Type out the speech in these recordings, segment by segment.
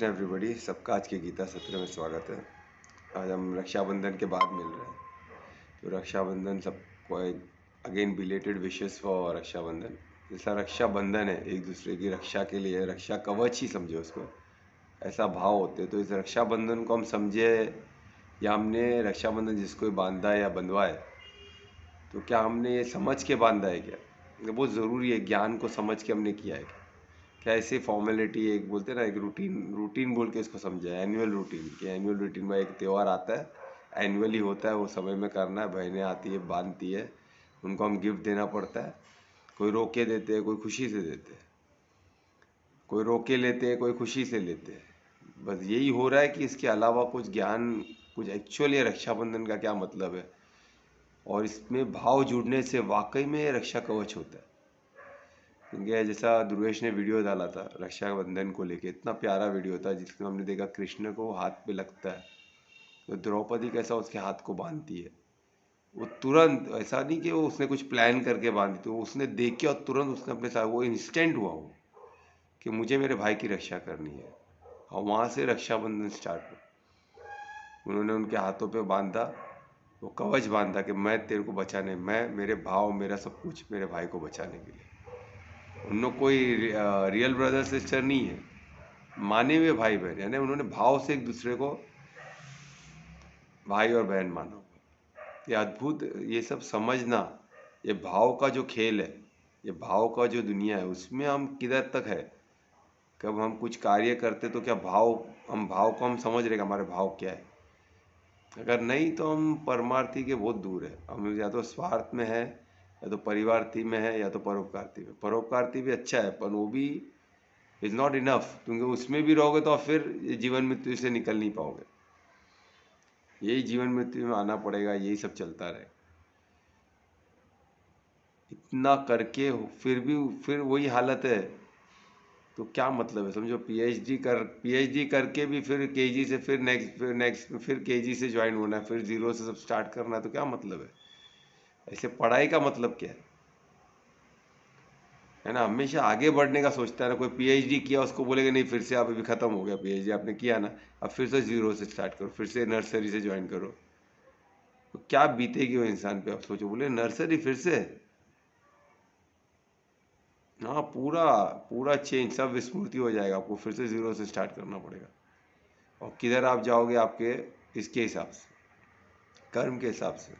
Krishna everybody, सबका आज के गीता सत्र में स्वागत है। आज हम रक्षाबंधन के बाद मिल रहे हैं, तो रक्षाबंधन सबको again belated wishes for Rakshabandhan. जैसा रक्षाबंधन है एक दूसरे की रक्षा के लिए, रक्षा कवच ही समझे उसको, ऐसा भाव होते। तो इस रक्षाबंधन को हम समझे या हमने रक्षाबंधन जिसको बांधा या बंधवाए, तो क्या हमने ये समझ के बांधा है क्या? ये बहुत ज़रूरी है, ज्ञान को समझ के हमने किया है क्या? ऐसे फॉर्मेलिटी, एक बोलते हैं ना, एक रूटीन बोल के इसको समझा है। एनुअल रूटीन, कि एनुअल रूटीन में एक त्यौहार आता है, एनुअली होता है, वो समय में करना है। बहनें आती है, बांधती है, उनको हम गिफ्ट देना पड़ता है। कोई रोक के देते हैं, कोई खुशी से देते हैं, कोई रोक के लेते हैं, कोई खुशी से लेते हैं। बस यही हो रहा है कि इसके अलावा कुछ ज्ञान, कुछ एक्चुअल ये रक्षाबंधन का क्या मतलब है, और इसमें भाव जुड़ने से वाकई में ये रक्षा कवच होता है। क्योंकि जैसा ध्रुवेश ने वीडियो डाला था रक्षाबंधन को लेके, इतना प्यारा वीडियो था जिसमें हमने देखा कृष्ण को हाथ पे लगता है तो द्रौपदी कैसा उसके हाथ को बांधती है। वो तुरंत, ऐसा नहीं कि वो उसने कुछ प्लान करके बांधी, तो उसने देख के और तुरंत उसने अपने साथ, वो इंस्टेंट हुआ वो कि मुझे मेरे भाई की रक्षा करनी है। और वहाँ से रक्षाबंधन स्टार्ट हुआ। उन्होंने उनके हाथों पे बांधा, वो कवच बांधा कि मैं तेरे को बचाने, मैं, मेरे भाव, मेरा सब कुछ मेरे भाई को बचाने के लिए। उन लोग कोई रियल ब्रदर सिस्टर नहीं है, माने हुए भाई बहन, यानी उन्होंने भाव से एक दूसरे को भाई और बहन माना हुआ। ये अद्भुत, ये सब समझना, ये भाव का जो खेल है, ये भाव का जो दुनिया है, उसमें हम किधर तक है। कब हम कुछ कार्य करते तो क्या भाव, हम भाव को हम समझ रहे कि हमारे भाव क्या है? अगर नहीं तो हम परमार्थी के बहुत दूर है। हम या तो स्वार्थ में है, या तो परिवार्थी में है, या तो परोपकारती में। परोपकारती भी अच्छा है, पर वो भी इज नॉट इनफ, क्योंकि उसमें भी रहोगे तो फिर जीवन मृत्यु से निकल नहीं पाओगे। यही जीवन मृत्यु में आना पड़ेगा, यही सब चलता रहे। इतना करके फिर वही हालत है, तो क्या मतलब है? समझो पीएचडी करके भी फिर केजी से, फिर केजी से ज्वाइन होना है, फिर जीरो से सब स्टार्ट करना है, तो क्या मतलब है? ऐसे पढ़ाई का मतलब क्या है ना? हमेशा आगे बढ़ने का सोचता है ना। कोई पीएचडी किया, उसको बोलेगा नहीं फिर से आप अभी खत्म हो गया पीएचडी आपने किया ना, अब फिर से जीरो से स्टार्ट करो, फिर से नर्सरी से ज्वाइन करो। तो क्या बीतेगी वो इंसान पे? आप सोचो, बोले नर्सरी फिर से। हाँ, पूरा पूरा चेंज, सब विस्मृति हो जाएगा, आपको फिर से जीरो से स्टार्ट करना पड़ेगा। और किधर आप जाओगे? आपके इसके हिसाब से, कर्म के हिसाब से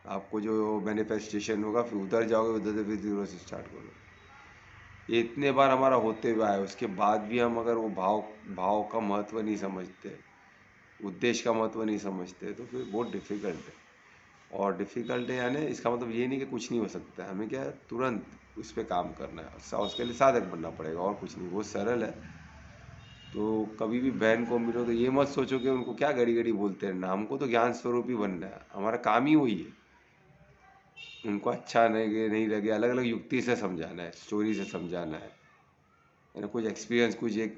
आपको जो मैनिफेस्टेशन होगा, फिर उधर जाओगे, उधर से फिर जीरो से स्टार्ट करो। ये इतने बार हमारा होते हुए आया, उसके बाद भी हम अगर वो भाव का महत्व नहीं समझते, उद्देश्य का महत्व नहीं समझते, तो फिर बहुत डिफिकल्ट है। और डिफ़िकल्ट है यानी इसका मतलब ये नहीं कि कुछ नहीं हो सकता है। हमें क्या है, तुरंत उस पर काम करना है, उसके लिए साधक बनना पड़ेगा, और कुछ नहीं, बहुत सरल है। तो कभी भी बहन को मिलो तो ये मत सोचो कि उनको क्या घड़ी घड़ी बोलते रहना, हमको तो ज्ञान स्वरूप ही बनना है, हमारा काम ही वही है। उनको अच्छा नहीं लगे, अलग अलग युक्ति से समझाना है, स्टोरी से समझाना है ना, कुछ एक्सपीरियंस, कुछ एक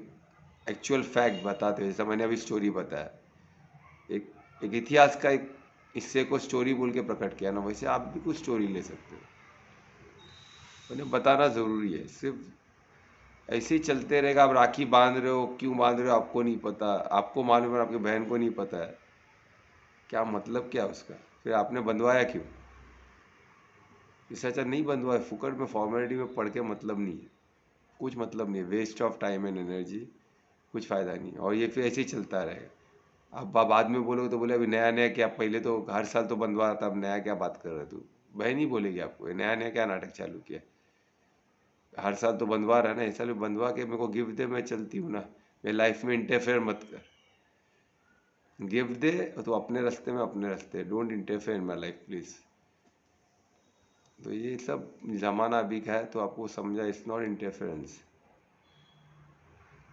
एक्चुअल फैक्ट बताते हैं। जैसा मैंने अभी स्टोरी बताया, एक एक इतिहास का एक हिस्से को स्टोरी बोल के प्रकट किया ना, वैसे आप भी कुछ स्टोरी ले सकते हो। उन्हें बताना ज़रूरी है। सिर्फ ऐसे ही चलते रहेगा, आप राखी बांध रहे हो, क्यों बांध रहे हो आपको नहीं पता, आपको मालूम है, आपकी बहन को नहीं पता है, क्या मतलब क्या उसका? फिर आपने बंधवाया क्यों? इससे अच्छा नहीं बंधवाए, फुकट में फॉर्मेलिटी में पढ़ के मतलब नहीं है, कुछ मतलब नहीं है, waste of time and energy, कुछ फ़ायदा नहीं। और ये फिर ऐसे ही चलता रहेगा। अब बाद में बोलोगे तो बोले अभी नया नया क्या, पहले तो हर साल तो बंधवा था, अब नया क्या बात कर रहे तू? बहन ही बोलेगी आपको, नया नया क्या नाटक चालू किया, हर साल तो बंधवा रहा है ना, इस साल भी बंधवा के मेरे को गिफ्ट दे, मैं चलती हूँ ना, मेरी लाइफ में इंटरफेयर मत कर। गिफ्ट दे तो अपने रास्ते में, अपने रास्ते, don't interfere in my life please. तो ये सब ज़माना अभी का है, तो आपको समझा, इट्स नॉट इंटरफेरेंस।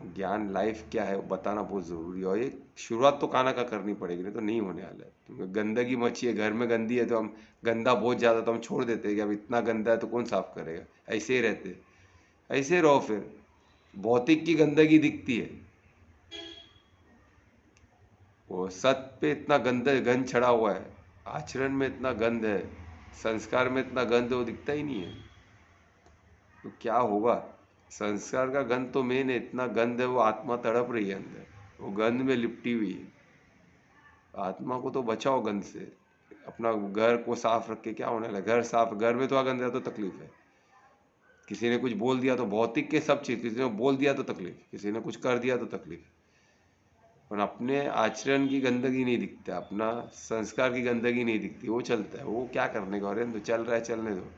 ज्ञान लाइफ क्या है बताना बहुत ज़रूरी है, और ये शुरुआत तो खाना का करनी पड़ेगी, नहीं तो नहीं होने वाला है। क्योंकि गंदगी मची है, घर में गंदी है, तो हम गंदा बहुत ज़्यादा तो हम छोड़ देते हैं कि अब इतना गंदा है तो कौन साफ करेगा, ऐसे ही रहते, ऐसे रहो। फिर भौतिक की गंदगी दिखती है, वो सत पे इतना गंध छड़ा हुआ है, आचरण में इतना गंध है, संस्कार में इतना गंध है, वो दिखता ही नहीं है। तो क्या होगा? संस्कार का गंध तो मेन है, इतना गंध है, वो आत्मा तड़प रही है अंदर, वो गंध में लिपटी हुई है। आत्मा को तो बचाओ गंध से, अपना घर को साफ रख के क्या होने लगा, घर साफ, घर में तो गंध है तो तकलीफ है। किसी ने कुछ बोल दिया तो भौतिक के सब चीज, किसी ने बोल दिया तो तकलीफ, किसी ने कुछ कर दिया तो तकलीफ। पर अपने आचरण की गंदगी नहीं दिखता, अपना संस्कार की गंदगी नहीं दिखती, वो चलता है। वो क्या करने का, अरे तो चल रहा है चलने दो।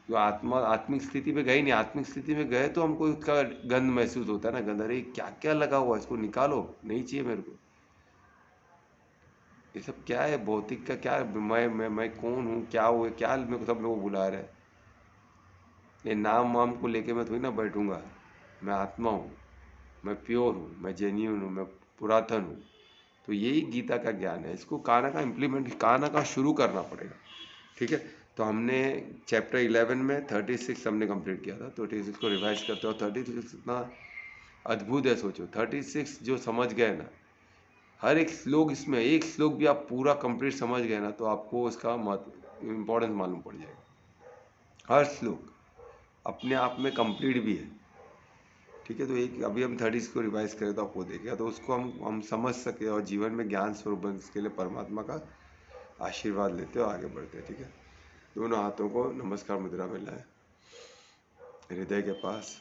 जो आत्मा आत्मिक स्थिति पे गए नहीं, आत्मिक स्थिति में गए तो हमको उसका गंध महसूस होता है ना, गंध, अरे क्या क्या लगा हुआ है, इसको निकालो, नहीं चाहिए मेरे को। ये सब क्या है, भौतिक का क्या, मैं कौन हूँ, क्या हुआ, क्या मेरे को सब लोग बुला रहे हैं। ये नाम वाम को लेके मैं थोड़ी ना बैठूंगा। मैं आत्मा हूँ, मैं प्योर हूँ, मैं जेन्यून हूँ, मैं पुरातन हूँ। तो यही गीता का ज्ञान है, इसको काना का इम्प्लीमेंट, काना का शुरू करना पड़ेगा। ठीक है, तो हमने चैप्टर 11 में 36 हमने कंप्लीट किया था, 36 को रिवाइज करते हो। 36 इतना अद्भुत है, सोचो 36 जो समझ गए ना, हर एक श्लोक, इसमें एक श्लोक भी आप पूरा कंप्लीट समझ गए ना, तो आपको उसका इम्पोर्टेंस मालूम पड़ जाएगा। हर श्लोक अपने आप में कंप्लीट भी है। ठीक है, तो एक अभी हम 30 को रिवाइज करें तो आपको देखेगा, तो उसको हम समझ सके और जीवन में ज्ञान स्वरूप बन, इसके लिए परमात्मा का आशीर्वाद लेते हो, आगे बढ़ते हैं। ठीक है, दोनों हाथों को नमस्कार मुद्रा में लाए, हृदय के पास,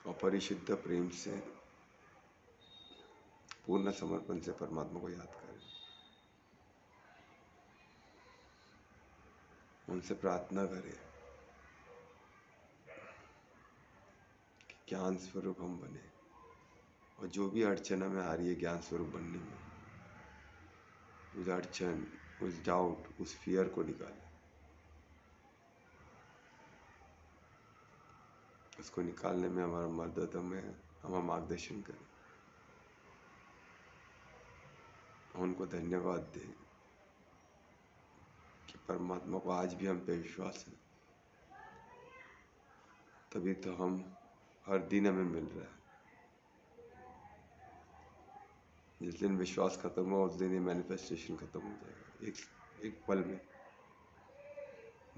और परिशुद्ध प्रेम से, पूर्ण समर्पण से परमात्मा को याद करें। उनसे प्रार्थना करें कि ज्ञान स्वरूप हम बने, और जो भी अड़चन हमें आ रही है ज्ञान स्वरूप बनने में, उस अड़चन, उस डाउट, उस फियर को निकालें, उसको निकालने में हमारा मदद, हमारा मार्गदर्शन करें। उनको धन्यवाद दें कि परमात्मा को आज भी हम पे विश्वास है, तभी तो हम हर दिन हमें मिल रहा है। जिस दिन विश्वास खत्म हो उस दिन ये मैनिफेस्टेशन खत्म हो जाएगा, एक पल में।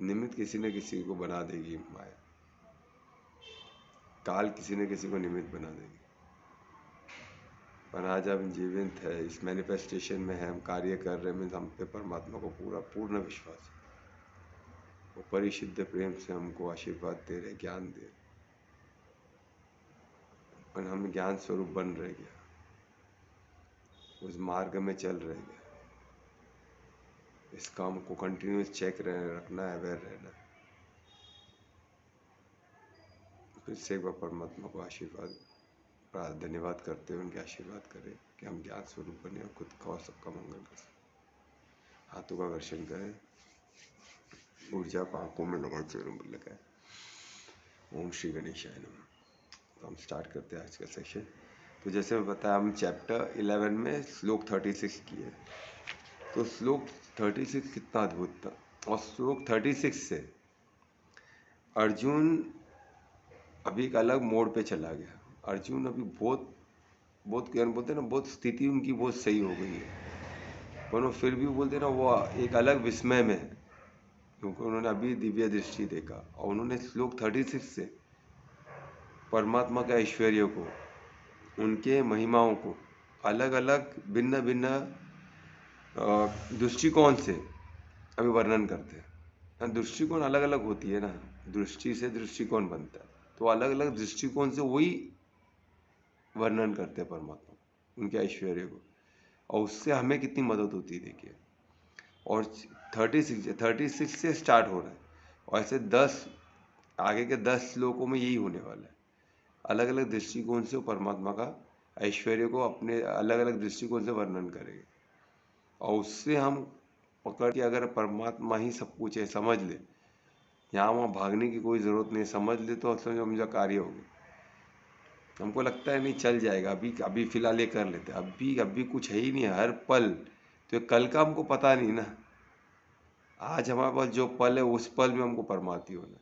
निमित्त किसी न किसी को बना देगी माया, काल किसी न किसी को निमित्त बना देगी। पर आज हम जीवित है, इस मैनिफेस्टेशन में है, हम कार्य कर रहे हैं, हम पे परमात्मा को पूरा पूर्ण विश्वास है। वो परिशुद्ध प्रेम से हमको आशीर्वाद दे रहे, ज्ञान दे रहे, और हम ज्ञान स्वरूप बन रहे क्या, उस मार्ग में चल रहे क्या, इस काम को कंटिन्यूस चेक रखना है, अवेयर रहना है। फिर से एक बार परमात्मा को आशीर्वाद, धन्यवाद करते हुए उनके आशीर्वाद करें कि हम ज्ञान स्वरूप बने और खुद का और सबका मंगल कर सकें। हाथों का घर्षण करें, ऊर्जा को आंखों में लगाए, चेहरों में लगाए। ओम श्री गणेशाय नमः। तो हम स्टार्ट करते हैं आज का सेशन। तो जैसे मैं बताया, हम चैप्टर 11 में श्लोक 36 किए। तो श्लोक 36 कितना अद्भुत था, और श्लोक 36 से अर्जुन अभी एक अलग मोड़ पे चला गया। अर्जुन अभी बहुत बहुत क्या बोलते हैं ना, बहुत स्थिति उनकी बहुत सही हो गई है, पर वो फिर भी बोलते ना, वो एक अलग विस्मय में है, क्योंकि उन्होंने अभी दिव्य दृष्टि देखा, और उन्होंने श्लोक 36 से परमात्मा के ऐश्वर्य को, उनके महिमाओं को अलग अलग भिन्न भिन्न दृष्टिकोण से अभी वर्णन करते हैं। दृष्टिकोण अलग अलग होती है ना, दृष्टि से दृष्टिकोण बनता है, तो अलग अलग दृष्टिकोण से वही वर्णन करते हैं परमात्मा, उनके ऐश्वर्य को, और उससे हमें कितनी मदद होती है देखिए। और 36 से स्टार्ट हो रहा है, और ऐसे 10 आगे के 10 श्लोकों में यही होने वाला है। अलग अलग दृष्टिकोण से परमात्मा का ऐश्वर्य को अपने अलग अलग दृष्टिकोण से वर्णन करेंगे, और उससे हम पकड़ के अगर परमात्मा ही सब कुछ है समझ ले, यहाँ वहाँ भागने की कोई ज़रूरत नहीं, समझ ले तो समझो मुझा कार्य हो गया। हमको लगता है नहीं चल जाएगा, अभी फिलहाल ये कर लेते, अभी कुछ है ही नहीं, हर पल तो कल का हमको पता नहीं ना। आज हमारे पास जो पल है उस पल में हमको परमार्थी होना,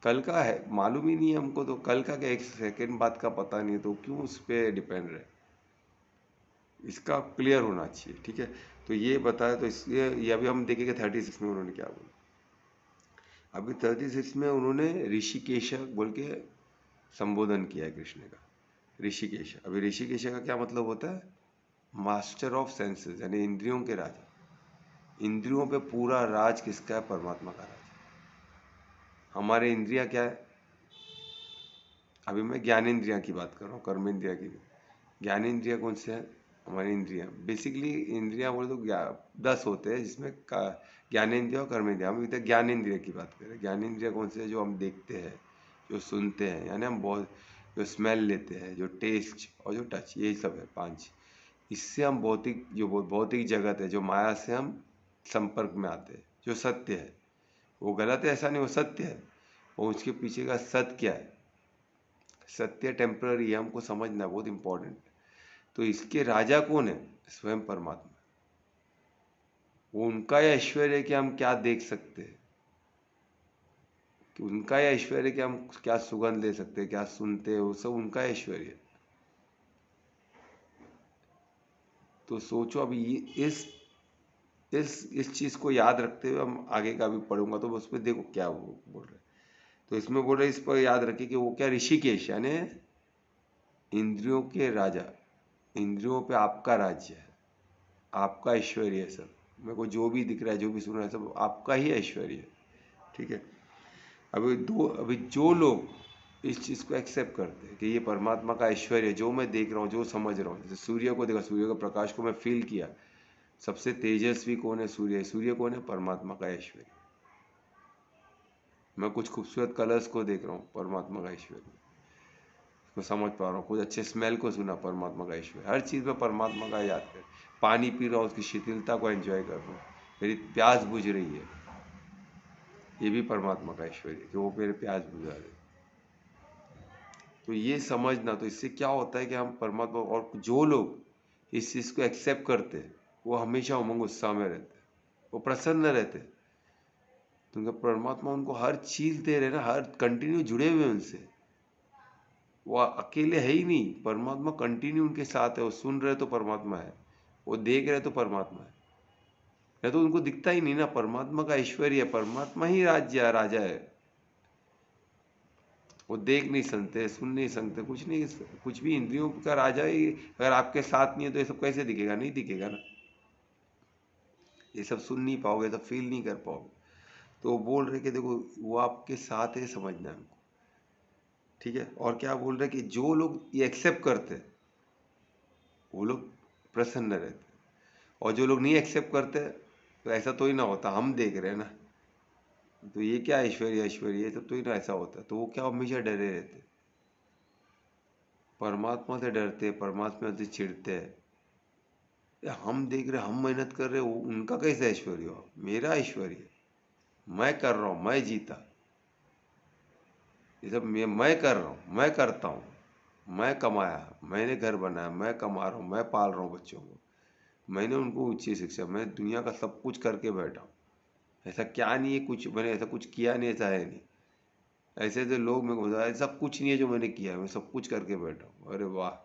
कल का है मालूम ही नहीं है हमको, तो कल का क्या एक सेकंड बाद का पता नहीं, तो क्यों उस पर डिपेंड रहे, इसका क्लियर होना चाहिए। ठीक है, तो ये बताया, तो इसलिए ये अभी हम देखेंगे 36 में उन्होंने क्या बोला। अभी 36 में उन्होंने ऋषिकेश बोल के संबोधन किया है कृष्ण का, ऋषिकेश। अभी ऋषिकेश का क्या मतलब होता है? मास्टर ऑफ सेंसेस, यानी इंद्रियों के राजा। इंद्रियों पे पूरा राज किसका है? परमात्मा का राज। हमारे इंद्रियां क्या है? अभी मैं ज्ञानेंद्रिया की बात कर रहा हूँ, कर्मेंद्रिया की नहीं। ज्ञानेंद्रिया कौन से हैं? हमारी इंद्रियां। बेसिकली इंद्रियां बोले तो 10 होते हैं, जिसमें ज्ञानेंद्रिया और कर्मेंद्रिया। हम इधर ज्ञानेंद्रिया की बात करें। ज्ञानेंद्रिया कौन से है? जो हम देखते हैं, जो सुनते हैं, यानी हम बहुत, जो स्मेल लेते हैं, जो टेस्ट और जो टच, यही सब है 5। इससे हम भौतिक, जो भौतिक जगत है, जो माया से हम संपर्क में आते हैं, जो सत्य है। वो गलत है ऐसा नहीं, वो सत्य है। और उसके पीछे का सत्य क्या है? सत्य टेम्पररी है, हमको समझना बहुत इंपॉर्टेंट। तो इसके राजा कौन है? स्वयं परमात्मा। वो उनका यह ऐश्वर्य है कि हम क्या देख सकते हैं, कि उनका यह ऐश्वर्य है कि हम क्या सुगंध ले सकते हैं, क्या सुनते हैं, वो सब उनका ऐश्वर्य है। तो सोचो अभी इस चीज को याद रखते हुए हम आगे का भी पढ़ूंगा, तो उस पर देखो क्या वो बोल रहे हैं। तो इसमें बोल रहे, इस पर याद रखिए कि वो क्या, ऋषिकेश यानी इंद्रियों के राजा। इंद्रियों पे आपका राज्य है, आपका ऐश्वर्य है सब। मेरे को जो भी दिख रहा है, जो भी सुन रहा है, सब आपका ही ऐश्वर्य है। ठीक है। अभी जो लोग इस चीज को एक्सेप्ट करते हैं कि ये परमात्मा का ऐश्वर्य है, जो मैं देख रहा हूँ, जो समझ रहा हूँ, जैसे सूर्य को देखा, सूर्य के प्रकाश को मैं फील किया। सबसे तेजस्वी कौन है? सूर्य। सूर्य कौन है? परमात्मा का ऐश्वर्य। मैं कुछ खूबसूरत कलर्स को देख रहा हूँ, परमात्मा का ऐश्वर्य। उसको समझ पा रहा हूँ, कुछ अच्छे स्मेल को सुना, परमात्मा का ऐश्वर्य। हर चीज़ में परमात्मा का याद कर। पानी पी रहा हूँ, उसकी शीतलता को एंजॉय कर रहा हूँ। मेरी प्यास बुझ रही है, ये भी परमात्मा का ऐश्वर्य कि वो मेरे प्यास बुझा रहे। तो ये समझना, तो इससे क्या होता है कि हम परमात्मा, और जो लोग इस चीज़ को एक्सेप्ट करते हैं, वो हमेशा उमंग उत्साह में रहते हैं, वो प्रसन्न रहते हैं। क्योंकि परमात्मा उनको हर चीज दे रहे ना, हर कंटिन्यू जुड़े हुए उनसे। वो अकेले है ही नहीं, परमात्मा कंटिन्यू उनके साथ है। वो सुन रहे तो परमात्मा है, वो देख रहे तो परमात्मा है। या तो उनको दिखता ही नहीं ना, परमात्मा का ऐश्वर्य है, परमात्मा ही राज्य राजा है। वो देख नहीं सकते, सुन नहीं सकते, कुछ नहीं, कुछ भी। इंद्रियों का राजा ही अगर आपके साथ नहीं है तो ये सब कैसे दिखेगा? नहीं दिखेगा ना। ये सब सुन नहीं पाओगे, सब फील नहीं कर पाओगे। तो वो बोल रहे कि देखो वो आपके साथ है, समझना है हमको। ठीक है। और क्या बोल रहे कि जो लोग ये एक्सेप्ट करते हैं, वो लोग प्रसन्न रहते हैं। और जो लोग नहीं एक्सेप्ट करते, तो ऐसा तो ही ना होता, हम देख रहे हैं ना। तो ये क्या ऐश्वर्य, ऐश्वर्य ये सब तो ही ना ऐसा होता। तो वो क्या, हमेशा डरे रहते, परमात्मा से डरते, परमात्मा से चिढ़ते हैं। हम देख रहे, हम मेहनत कर रहे, उनका कैसे ऐश्वर्य हो? मेरा ऐश्वर्य, मैं कर रहा हूँ, मैं जीता। ये सब मैं कर रहा हूँ, मैं करता हूँ, मैं कमाया, मैंने घर बनाया, मैं कमा रहा हूँ, मैं पाल रहा हूँ बच्चों को, मैंने उनको उच्च शिक्षा, मैं दुनिया का सब कुछ करके बैठा हूँ। ऐसा क्या नहीं है कुछ मैंने ऐसा कुछ किया नहीं, ऐसा है नहीं। ऐसे ऐसे लोग मेरे को ऐसा कुछ नहीं है जो मैंने किया है, मैं सब कुछ करके बैठा हूँ। अरे वाह,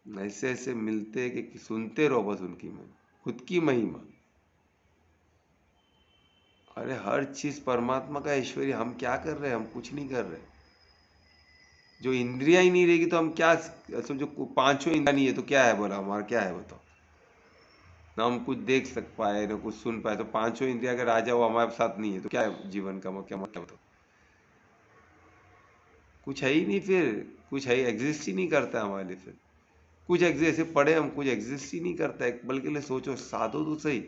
ऐसे ऐसे मिलते हैं कि सुनते रहो बस उनकी महिमा, खुद की महिमा। अरे हर चीज परमात्मा का ऐश्वर्य। हम क्या कर रहे हैं? हम कुछ नहीं कर रहे। जो इंद्रियां ही नहीं रहेगी तो हम क्या समझो, पांचों इंद्रियां नहीं है तो क्या है? बोला हमारा क्या है बताओ? ना हम कुछ देख सक पाए, ना कुछ सुन पाए। तो पांचों इंद्रिया अगर राजा वो हमारे साथ नहीं है तो क्या है जीवन का? क्या मतलब? बताओ, कुछ है ही नहीं फिर। कुछ है, एग्जिस्ट ही नहीं करता हमारे लिए फिर। कुछ एग्जिस्ट, ऐसे पढ़े हम, कुछ एग्जिस्ट ही नहीं करता है। बल्कि ले सोचो, साधो तो सही,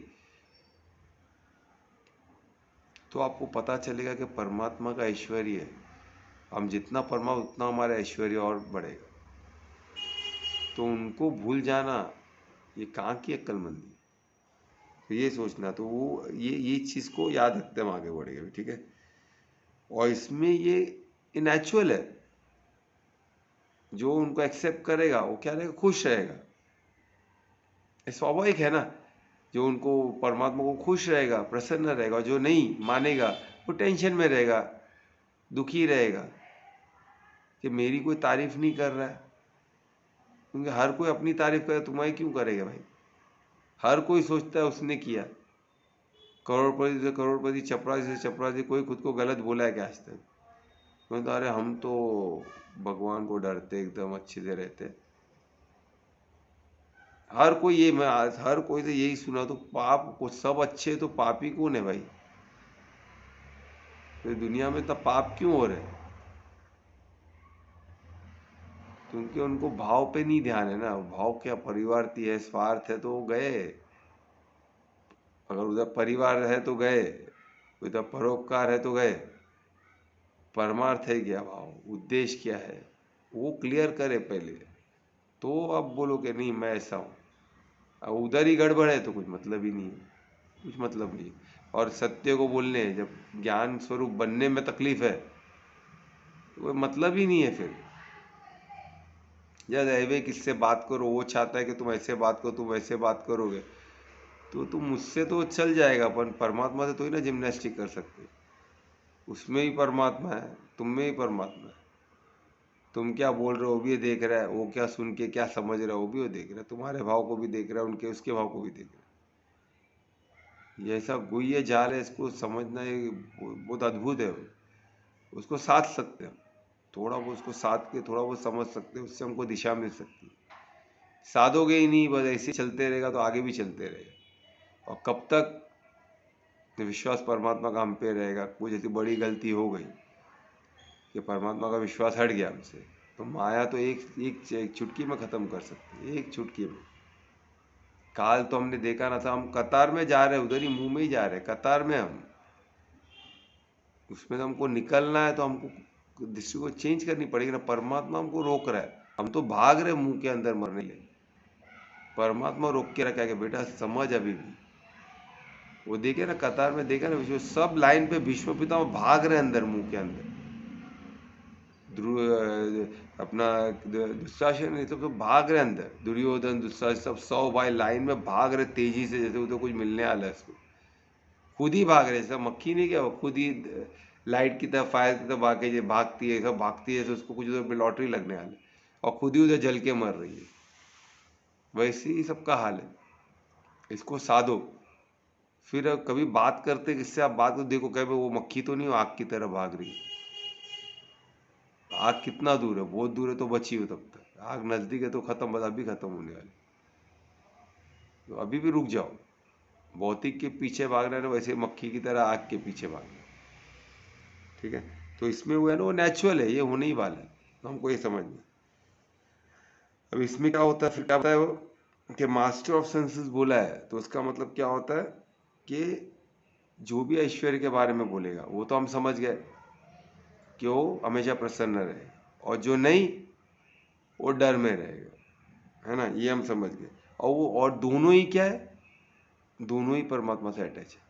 तो आपको पता चलेगा कि परमात्मा का ऐश्वर्य है। हम जितना परमा उतना हमारा ऐश्वर्य और बढ़ेगा। तो उनको भूल जाना, ये कहाँ की अक्लमंदी? तो ये सोचना, तो वो ये चीज को याद रखते हम आगे बढ़ेंगे। ठीक है। और इसमें ये नेचुरल है, जो उनको एक्सेप्ट करेगा वो क्या रहेगा? खुश रहेगा। ये स्वाभाविक है ना। जो उनको परमात्मा को खुश रहेगा, प्रसन्न रहेगा। जो नहीं मानेगा वो टेंशन में रहेगा, दुखी रहेगा कि मेरी कोई तारीफ नहीं कर रहा है। क्योंकि हर कोई अपनी तारीफ करे, तुम्हारी क्यों करेगा भाई? हर कोई सोचता है उसने किया। करोड़पति से करोड़पति, चपरासी से चपरासी, कोई खुद को गलत बोला है क्या आज तक? तो अरे हम तो भगवान को डरते, एकदम अच्छे से रहते। हर कोई ये, मैं आज हर कोई से यही सुना, तो पाप को सब अच्छे, तो पापी कौन है भाई? तो दुनिया में तब पाप क्यों हो रहे हैं? क्योंकि उनको भाव पे नहीं ध्यान है ना। भाव क्या, परिवार है, स्वार्थ है तो वो गए। अगर उधर परिवार है तो गए, उधर परोपकार है तो गए। परमार्थ है क्या, भाव उद्देश्य क्या है, वो क्लियर करे पहले, तो अब बोलो कि नहीं मैं ऐसा हूँ। अब उधर ही गड़बड़ है तो कुछ मतलब ही नहीं है, कुछ मतलब नहीं। और सत्य को बोलने, जब ज्ञान स्वरूप बनने में तकलीफ है, तो कोई मतलब ही नहीं है फिर। जब दैवे किससे बात करो, वो चाहता है कि तुम ऐसे बात करो, तुम ऐसे बात करोगे तो तुम मुझसे तो चल जाएगा, पर परमात्मा से तो ही ना जिम्नास्टिक कर सकते। उसमें ही परमात्मा है, तुम में ही परमात्मा है। तुम क्या बोल रहे हो वो भी देख रहा है, वो क्या सुन के क्या समझ रहा है वो भी वो देख रहा है, तुम्हारे भाव को भी देख रहा है, उनके उसके भाव को भी देख रहा है। ये ऐसा गुह्य जाल है, इसको समझना ये बहुत अद्भुत है। उसको साध सकते हैं, थोड़ा बहुत उसको साध के थोड़ा बहुत समझ सकते हैं, उससे हमको दिशा मिल सकती है। साधोगे ही नहीं, बस ऐसे चलते रहेगा तो आगे भी चलते रहेगा। और कब तक विश्वास परमात्मा का हम पे रहेगा? कुछ ऐसी बड़ी गलती हो गई कि परमात्मा का विश्वास हट गया हमसे, तो माया तो एक चुटकी में खत्म कर सकते हैं, एक चुटकी में। काल तो हमने देखा ना था, हम कतार में जा रहे हैं, उधर ही मुंह में ही जा रहे हैं, कतार में हम। उसमें तो हमको निकलना है, तो हमको दृष्टि को चेंज करनी पड़ेगी ना। परमात्मा हमको रोक रहा है, हम तो भाग रहे मुंह के अंदर मरने ले। परमात्मा रोक के रखा है कि बेटा समझ अभी भी। वो देखे ना, कतार में देखे ना, विश्व सब लाइन पे भीष्म पितामह भाग रहे अंदर, मुंह के अंदर। अपना दुशासन, ये सब तो भाग रहे अंदर, दुर्योधन दुशासन सब 100 भाई लाइन में भाग रहे तेजी से, जैसे उधर कुछ मिलने वाला है इसको। खुद ही भाग रहे, सब मक्खी नहीं क्या, वो खुद ही लाइट की तरफ, फायर की तरफ भागे, भागती है, सब भागती है, तो उसको कुछ उधर पे लॉटरी लगने वाले, और खुद ही उधर जल के मर रही है। वैसे ही सबका हाल है। इसको साधो। फिर कभी बात करते किससे, आप बात को देखो, कहे वो मक्खी तो नहीं, आग की तरह भाग रही है। आग कितना दूर है? बहुत दूर है तो बची हो तब तक। आग नजदीक है तो खत्म, बस अभी खत्म होने वाली। तो अभी भी रुक जाओ। भौतिक के पीछे भागना है ना, वैसे मक्खी की तरह आग के पीछे भागना। ठीक है, तो इसमें वो है ना, वो नेचुरल है, ये होने ही वाला है, तो हमको ये समझना। अब इसमें क्या होता है, फिर क्या होता है वो कि मास्टर ऑफ सेंसेस बोला है, तो उसका मतलब क्या होता है कि जो भी ऐश्वर्य के बारे में बोलेगा वो तो हम समझ गए कि वो हमेशा प्रसन्न रहे, और जो नहीं वो डर में रहेगा, है ना, ये हम समझ गए। और वो, और दोनों ही क्या है, दोनों ही परमात्मा से अटैच है।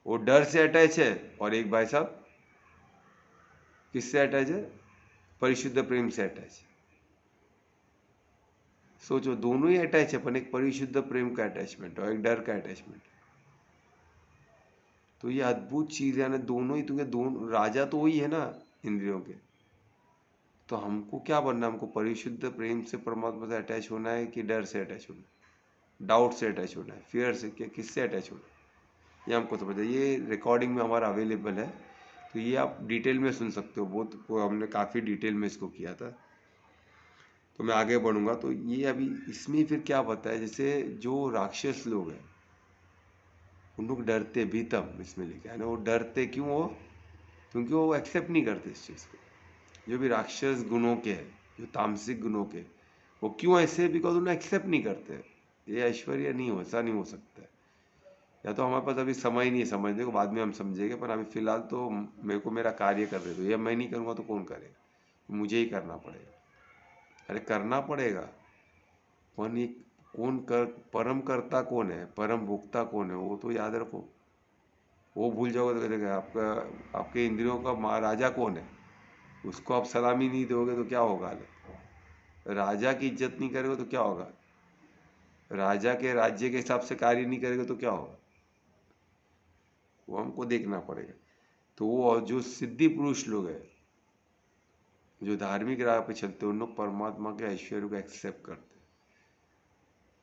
वो डर से अटैच है, और एक भाई साहब किससे अटैच है? परिशुद्ध प्रेम से अटैच है। सोचो, दोनों ही अटैच है, पर एक परिशुद्ध प्रेम का अटैचमेंट और एक डर का अटैचमेंट। तो ये अद्भुत चीज है ना, दोनों ही, तुम्हें दोनों राजा तो वही है ना इंद्रियों के। तो हमको क्या बनना है? हमको परिशुद्ध प्रेम से परमात्मा से अटैच होना है कि डर से अटैच होना है, डाउट से अटैच होना है, फियर से, क्या किससे अटैच होना है? ये हमको समझना। ये रिकॉर्डिंग में हमारा अवेलेबल है, तो ये आप डिटेल में सुन सकते हो। बहुत हमने काफ़ी डिटेल में इसको किया था, तो मैं आगे बढ़ूंगा। तो ये अभी इसमें फिर क्या पता है, जैसे जो राक्षस लोग हैं उन लोग डरते, भीतम इसमें लिखा है ना, वो डरते क्यों हो? क्योंकि वो एक्सेप्ट नहीं करते इस चीज़ को। जो भी राक्षस गुणों के हैं, जो तामसिक गुणों के, वो क्यों ऐसे? बिकॉज उन्हें एक्सेप्ट नहीं करते। ये ऐश्वर्य नहीं हो, ऐसा नहीं हो सकता है। या तो हमारे पास अभी समय नहीं है समझने को, बाद में हम समझेंगे, पर अभी फिलहाल तो मेरे को मेरा कार्य कर दे दो। ये मैं नहीं करूँगा तो कौन करेगा? मुझे ही करना पड़ेगा। अरे करना पड़ेगा, पर ये कौन कर, परम कर्ता कौन है, परम भोक्ता कौन है, वो तो याद रखो। वो भूल जाओगे तो कहेगा आपका, आपके इंद्रियों का महाराजा कौन है, उसको आप सलामी नहीं दोगे तो क्या होगा हालत? राजा की इज्जत नहीं करोगे तो क्या होगा? राजा के राज्य के हिसाब से कार्य नहीं करेगा तो क्या होगा? वो हमको देखना पड़ेगा। तो वो जो सिद्धि पुरुष लोग हैं, जो धार्मिक राह पे चलते हैं, उन लोग परमात्मा के ऐश्वर्य को एक्सेप्ट करते हैं,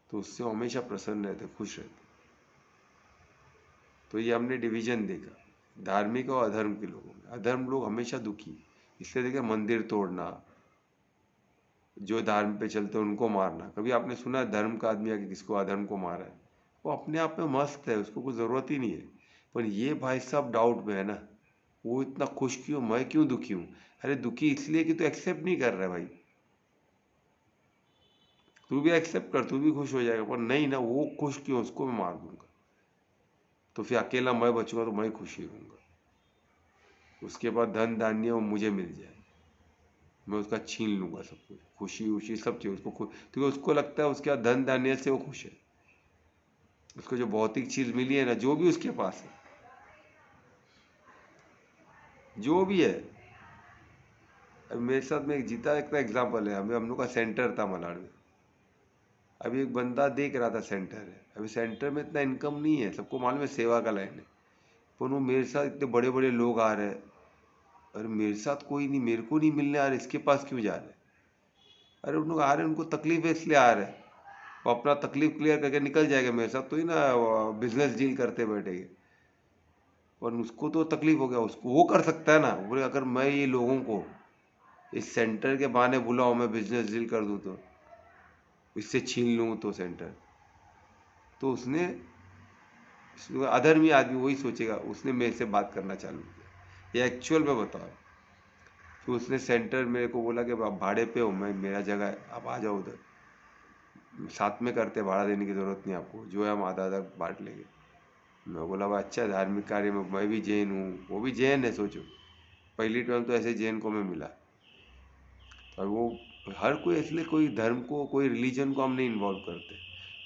तो उससे हमेशा प्रसन्न रहते, खुश रहते। तो ये हमने डिवीजन देखा धार्मिक और अधर्म के लोगों में। अधर्म लोग हमेशा दुखी, इसलिए देखिए मंदिर तोड़ना, जो धर्म पे चलते हैं उनको मारना। कभी आपने सुना है धर्म का आदमी आके किसको अधर्म को मारा है? वो अपने आप में मस्त है, उसको कोई ज़रूरत ही नहीं है। पर ये भाई साहब डाउट में है ना, वो इतना खुश क्यों, मैं क्यों दुखी हूँ? अरे दुखी इसलिए कि तू एक्सेप्ट नहीं कर रहा है भाई। तू भी एक्सेप्ट कर, तू भी खुश हो जाएगा, पर नहीं ना, वो खुश क्यों, उसको मैं मार दूंगा, तो फिर अकेला मैं बचूंगा तो मैं खुशी रहूंगा। उसके बाद धन धान्य वो मुझे मिल जाए, मैं उसका छीन लूंगा सब कुछ, खुशी उशी सब चीज़ उसको क्योंकि उसको लगता है उसके बाद धन धान्य से वो खुश है। उसको जो भौतिक चीज मिली है ना, जो भी उसके पास है, जो भी है। अब मेरे साथ में एक जीता एक एग्जाम्पल है, हमें हम लोग का सेंटर था मलाड में। अभी एक बंदा देख रहा था सेंटर है, अभी सेंटर में इतना इनकम नहीं है, सबको मालूम है सेवा का लाइन है, पर वो मेरे साथ इतने बड़े बड़े लोग आ रहे हैं, और मेरे साथ कोई नहीं, मेरे को नहीं मिलने आ रहे, इसके पास क्यों जा रहे हैं? अरे उन लोग आ रहे हैं, उनको तकलीफ है इसलिए आ रहे हैं, वो अपना तकलीफ क्लियर करके निकल जाएगा, मेरे साथ तो ही ना बिजनेस डील करते बैठेंगे। और उसको तो तकलीफ हो गया, उसको वो कर सकता है ना, बोले अगर मैं ये लोगों को इस सेंटर के बहाने बुलाऊं, मैं बिजनेस डील कर दूं, तो इससे छीन लूं तो सेंटर, तो उसने, अधर्मी आदमी वही सोचेगा, उसने मेरे से बात करना चालू किया। ये एक्चुअल में बताओ, फिर उसने सेंटर मेरे को बोला कि आप भाड़े पे हो, मैं मेरा जगह है, आप आ जाओ उधर, साथ में करते, भाड़ा देने की ज़रूरत नहीं आपको, जो है हम आधा आधा बांट लेंगे। मैं बोला भाई अच्छा, धार्मिक कार्य में मैं भी जैन हूँ, वो भी जैन है, सोचो पहली टाइम तो ऐसे जैन को मैं मिला। और वो हर कोई, इसलिए कोई धर्म को, कोई रिलीजन को हम नहीं इन्वॉल्व करते,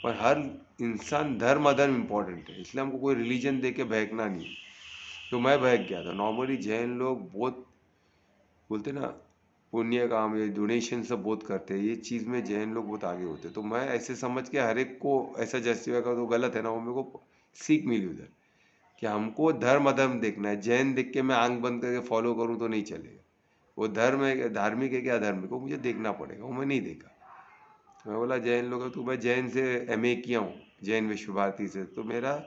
पर हर इंसान धर्म अधर्म इम्पोर्टेंट है, इसलिए हमको कोई रिलीजन दे के बहकना नहीं है। तो मैं बहक गया था। नॉर्मली जैन लोग बहुत बोलते ना, पुण्य काम, ये डोनेशन सब बहुत करते हैं, ये चीज़ में जैन लोग बहुत आगे होते हैं। तो मैं ऐसे समझ के हर एक को ऐसा जस्टिफाई कर, तो गलत है ना, वो मेरे को सीख मिली उधर कि हमको धर्म अधर्म देखना है। जैन देख के मैं आंख बंद करके फॉलो करूँ तो नहीं चलेगा, वो धर्म है, धार्मिक है क्या अधार्मिक, वो मुझे देखना पड़ेगा, वो मैं नहीं देखा। मैं बोला जैन लोग है, तो मैं जैन से एमए किया हूँ, जैन विश्व भारती से, तो मेरा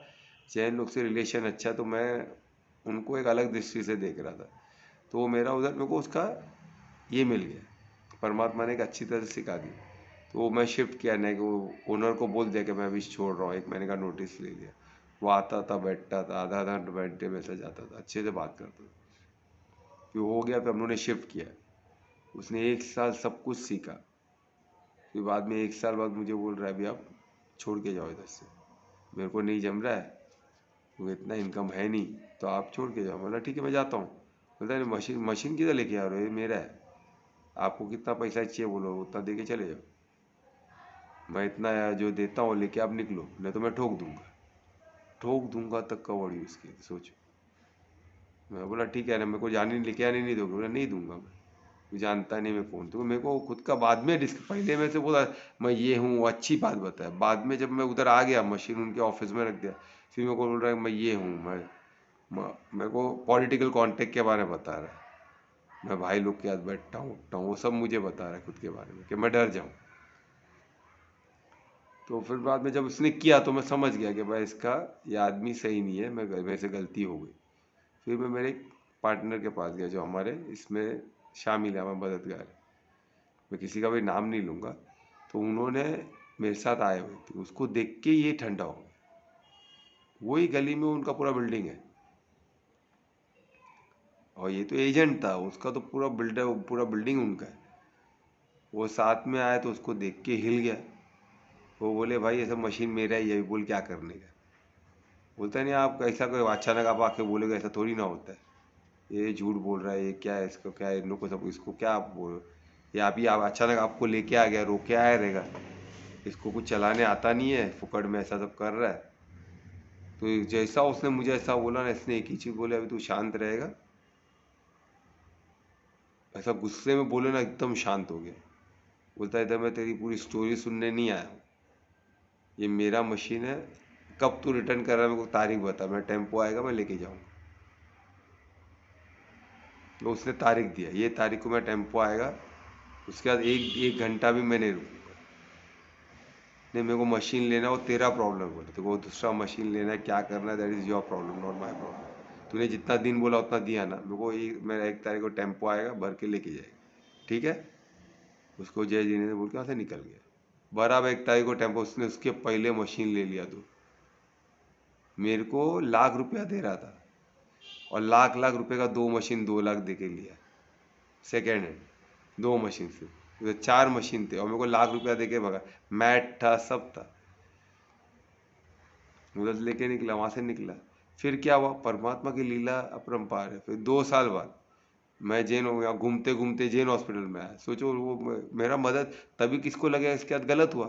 जैन लोग से रिलेशन अच्छा, तो मैं उनको एक अलग दृष्टि से देख रहा था। तो वो मेरा उधर मेरे को उसका ये मिल गया, परमात्मा ने एक अच्छी तरह से सिखा दी। तो वो मैं शिफ्ट किया, नहीं कि वो ओनर को बोल दिया कि मैं अभी छोड़ रहा हूँ, एक महीने का नोटिस ले लिया। वो आता था, बैठता था, आधा आधा घंटे में से जाता था, अच्छे से बात करता था। फिर हो गया, फिर हम लोगों ने शिफ्ट किया, उसने एक साल सब कुछ सीखा। फिर बाद में एक साल बाद मुझे बोल रहा है अभी आप छोड़ के जाओ इधर से, मेरे को नहीं जम रहा है, क्योंकि इतना इनकम है नहीं, तो आप छोड़ के जाओ। बोला ठीक है मैं जाता हूँ। बोलता है मशीन मशीन किधर लेके आ रहे हो, ये मेरा है, आपको कितना पैसा चाहिए बोलो, उतना दे के चले जाओ, मैं इतना जो देता हूँ लेके आप निकलो, नहीं तो मैं ठोक दूंगा। ठोक दूंगा तक का वर्ड यूज़ किया, सोचो। मैं बोला ठीक है ना, मेरे को जाने लेके आने नहीं दोगे? बोला नहीं दूंगा, मैं तू जानता नहीं मैं कौन, तो मेरे को खुद का बाद में डिस्क, पहले में से बोला मैं ये हूँ, वो अच्छी बात बताया, बाद में जब मैं उधर आ गया, मशीन उनके ऑफिस में रख दिया, फिर मेरे को बोल रहा है मैं ये हूँ, मेरे को पॉलिटिकल कॉन्टेक्ट के बारे में बता रहा है, मैं भाई लोग के साथ बैठता हूँ उठता हूँ, वो सब मुझे बता रहा है खुद के बारे में कि मैं डर जाऊँ। तो फिर बाद में जब उसने किया तो मैं समझ गया कि भाई इसका, ये आदमी सही नहीं है, मेरे से गलती हो गई। फिर मैं मेरे एक पार्टनर के पास गया जो हमारे इसमें शामिल है, हमारे मददगार है, मैं किसी का भी नाम नहीं लूँगा। तो उन्होंने मेरे साथ आए हुए थे, उसको देख के ये ठंडा हो गया। वही गली में उनका पूरा बिल्डिंग है, और ये तो एजेंट था, उसका तो पूरा बिल्डर, पूरा बिल्डिंग उनका है। वो साथ में आया तो उसको देख के हिल गया। वो बोले भाई ऐसा मशीन मेरा ही है, बोल क्या करने का? बोलता नहीं, आप ऐसा कोई अचानक आप आके बोलेगा, ऐसा थोड़ी ना होता है, ये झूठ बोल रहा है, ये क्या है, इसको क्या है, इन लोग को सब, इसको क्या आप बोल, ये आप ही, आप अचानक आपको लेके आ गया, रोके आया रहेगा, इसको कुछ चलाने आता नहीं है, फुकड़ में ऐसा सब कर रहा है। तो जैसा उसने मुझे ऐसा बोला ना, इसने एक ही चीज़ बोले, अभी तू शांत रहेगा, ऐसा गुस्से में बोले ना, एकदम शांत हो गया। बोलता है इधर मैं तेरी पूरी स्टोरी सुनने नहीं आया हूँ, ये मेरा मशीन है, कब तू रिटर्न कर रहा है मेरे को तारीख बता, मैं टेम्पो आएगा मैं लेके जाऊँगा। तो उसने तारीख दिया, ये तारीख को मैं टेम्पो आएगा, उसके बाद एक एक घंटा भी मैं नहीं रुकूंगा। नहीं मेरे को मशीन लेना, वो तेरा प्रॉब्लम बोले, तो वो दूसरा मशीन लेना है, क्या करना है, that is your problem not my problem. तूने जितना दिन बोला उतना दिया ना मेरे को, मेरा 1 तारीख को टेम्पो आएगा, भर के लेके जाएगा, ठीक है। उसको जय जी ने बोल के वहाँ से निकल गया। बराबर 1 तारीख को टेम्पो, उसने उसके पहले मशीन ले लिया। तो मेरे को लाख रुपया दे रहा था, और लाख लाख रुपए का 2 मशीन 2 लाख दे के लिया, सेकेंड हैंड 2 मशीन से। तो 4 मशीन थे और मेरे को लाख रुपया दे के भगा। मैट था, सब था, उधर लेके निकला, वहां से निकला। फिर क्या हुआ, परमात्मा की लीला अपरंपार है। फिर 2 साल बाद मैं जैन हो गया, घूमते घूमते जैन हॉस्पिटल में आया। सोचो वो मेरा मदद तभी किसको लगे इसके बाद गलत हुआ,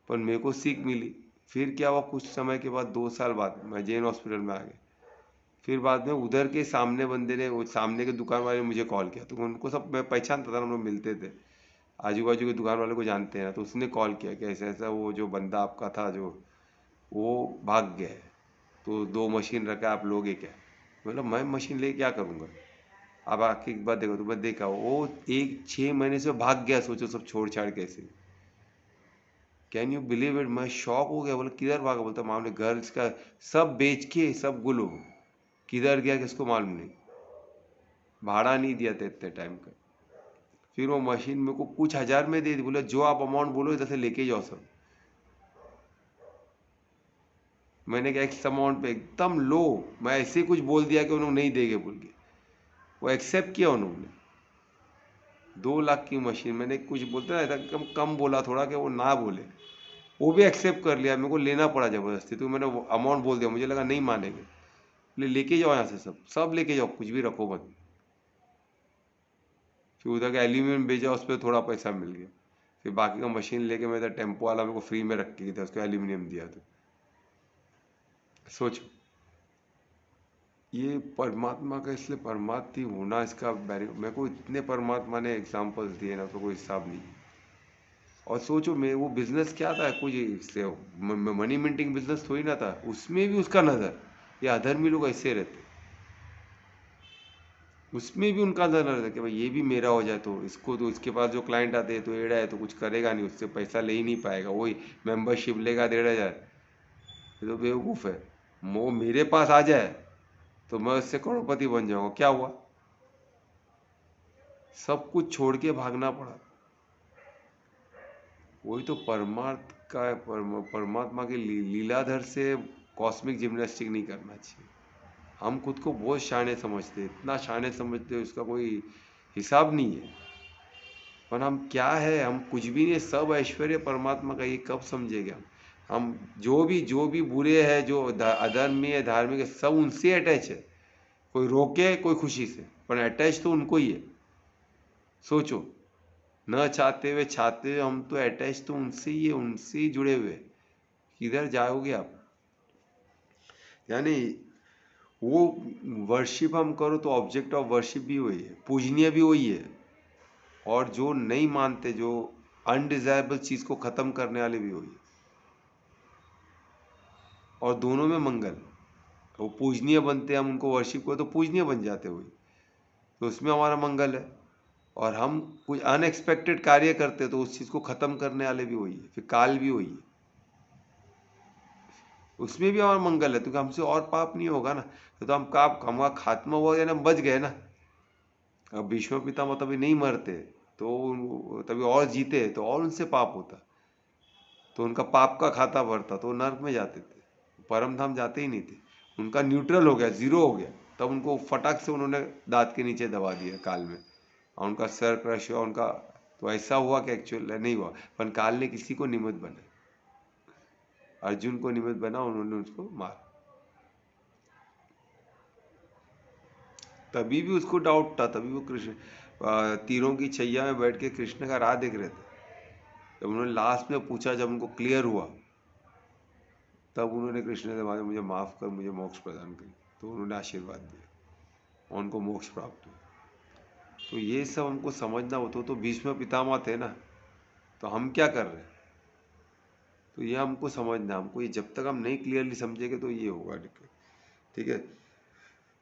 पर मेरे को सीख मिली। फिर क्या हुआ, कुछ समय के बाद 2 साल बाद मैं जैन हॉस्पिटल में आ गया। फिर बाद में उधर के सामने बंदे ने, वो सामने के दुकान वाले ने मुझे कॉल किया, तो उनको सब मैं पहचानता था, हम लोग मिलते थे, आजू बाजू के दुकान वाले को जानते हैं ना। तो उसने कॉल किया कि ऐसा ऐसा वो जो बंदा आपका था जो, वो भाग गया है, तो 2 मशीन रखा है, आप लोगे क्या? मतलब मैं मशीन ले क्या करूँगा? अब आके एक बात देखो, तो मैं देखा वो 6 महीने से भाग गया। सोचो सब छोड़ छाड़ कैसे। Can you believe it? मैं शॉक हो गया। बोला किधर भागा? बोलता मामले घर इसका सब बेच के सब गुल हो, किधर गया किसको मालूम नहीं, भाड़ा नहीं दिया था इतने टाइम का। फिर वो मशीन मेरे को कुछ हजार में दे दी, बोला जो आप अमाउंट बोलो इधर से लेके जाओ सब। मैंने कहा एक्स अमाउंट पे, एकदम लो। मैं ऐसे ही कुछ बोल दिया कि उन्होंने नहीं देंगे बोल के, वो एक्सेप्ट किया उन्होंने। 2 लाख की मशीन, मैंने कुछ बोलते ना ऐसा कम कम बोला थोड़ा कि वो ना बोले, वो भी एक्सेप्ट कर लिया। मेरे को लेना पड़ा जबरदस्ती, तो मैंने अमाउंट बोल दिया, मुझे लगा नहीं मानेंगे। लेके जाओ यहाँ से सब सब लेके जाओ, कुछ भी रखो मत। फिर उधर का एल्यूमिनियम भेजा, उस पर थोड़ा पैसा मिल गया। फिर बाकी का मशीन लेके मैं इधर टेम्पो वाला मेरे को फ्री में रख के गया था, उसको एल्यूमिनियम दिया। तो सोच, ये परमात्मा का, इसलिए परमात्मा होना इसका मेरे को इतने परमात्मा ने एग्जाम्पल्स दिए ना, तो कोई हिसाब नहीं। और सोचो मैं वो बिजनेस क्या था, कुछ मनी मिंटिंग बिजनेस थोड़ी ना था, उसमें भी उसका नजर, ये अधर्मी लोग ऐसे रहते, उसमें भी उनका नजर रहता कि भाई ये भी मेरा हो जाए, तो इसको, तो इसके पास जो क्लाइंट आते हैं तो एड़ा है तो कुछ करेगा नहीं, उससे पैसा ले ही नहीं पाएगा, वही मेंबरशिप लेगा 1,500। ये तो बेवकूफ़ है। वो मेरे पास आ जाए तो मैं उससे करोड़पति बन जाऊंगा। क्या हुआ, सब कुछ छोड़ के भागना पड़ा। वही तो परमार्थ का परमात्मा की लीलाधर से कॉस्मिक जिम्नास्टिक नहीं करना चाहिए। हम खुद को बहुत शाने समझते, इतना शाने समझते उसका कोई हिसाब नहीं है। पर हम क्या है, हम कुछ भी नहीं, सब ऐश्वर्य परमात्मा का, ये कब समझेंगे हम जो भी बुरे है, जो अधर्मी है, धार्मिक है, सब उनसे अटैच है। कोई रोके कोई खुशी से, पर अटैच तो उनको ही है। सोचो, न चाहते हुए चाहते हुए हम तो अटैच तो उनसे ही है, उनसे ही जुड़े हुए। किधर जाओगे आप? यानी वो वर्शिप हम करो तो ऑब्जेक्ट ऑफ वर्शिप भी वही है, पूजनीय भी वही है। और जो नहीं मानते, जो अनडिजायरेबल चीज को खत्म करने वाले भी वही है। और दोनों में मंगल, वो पूजनीय बनते हैं, हम उनको वर्शिप को तो पूजनीय बन जाते वही, तो उसमें हमारा मंगल है। और हम कुछ अनएक्सपेक्टेड कार्य करते तो उस चीज को खत्म करने वाले भी वही है, फिर काल भी वही है, उसमें भी हमारा मंगल है। तो हमसे और पाप नहीं होगा ना, तो हम का हमारा खात्मा हुआ या ना, बच गए ना। अब भीष्म पितामह तभी नहीं मरते, तो तभी और जीते तो और उनसे पाप होता, तो उनका पाप का खाता भरता, तो वो नर्क में जाते थे, परम धाम जाते ही नहीं थे। उनका न्यूट्रल हो गया, जीरो हो गया, तब उनको फटाक से उन्होंने दांत के नीचे दबा दिया काल में, और उनका सर क्रश हुआ उनका। तो ऐसा हुआ कि एक्चुअल नहीं हुआ, पर काल ने किसी को निमित्त बना, अर्जुन को निमित्त बना, उन्होंने उसको मारा। तभी भी उसको डाउट था, तभी वो कृष्ण तीरों की छैया में बैठ के कृष्ण का राह देख रहे थे। जब उन्होंने लास्ट में पूछा, जब उनको क्लियर हुआ, तब उन्होंने कृष्ण से मांगा मुझे माफ कर, मुझे मोक्ष प्रदान कर। तो उन्होंने आशीर्वाद दिया, उनको मोक्ष प्राप्त हुआ। तो ये सब हमको समझना हो, तो भीष्म पितामह थे ना, तो हम क्या कर रहे हैं? तो ये हमको समझना, हमको ये जब तक हम नहीं क्लियरली समझेंगे तो ये होगा दिक्कत, ठीक है।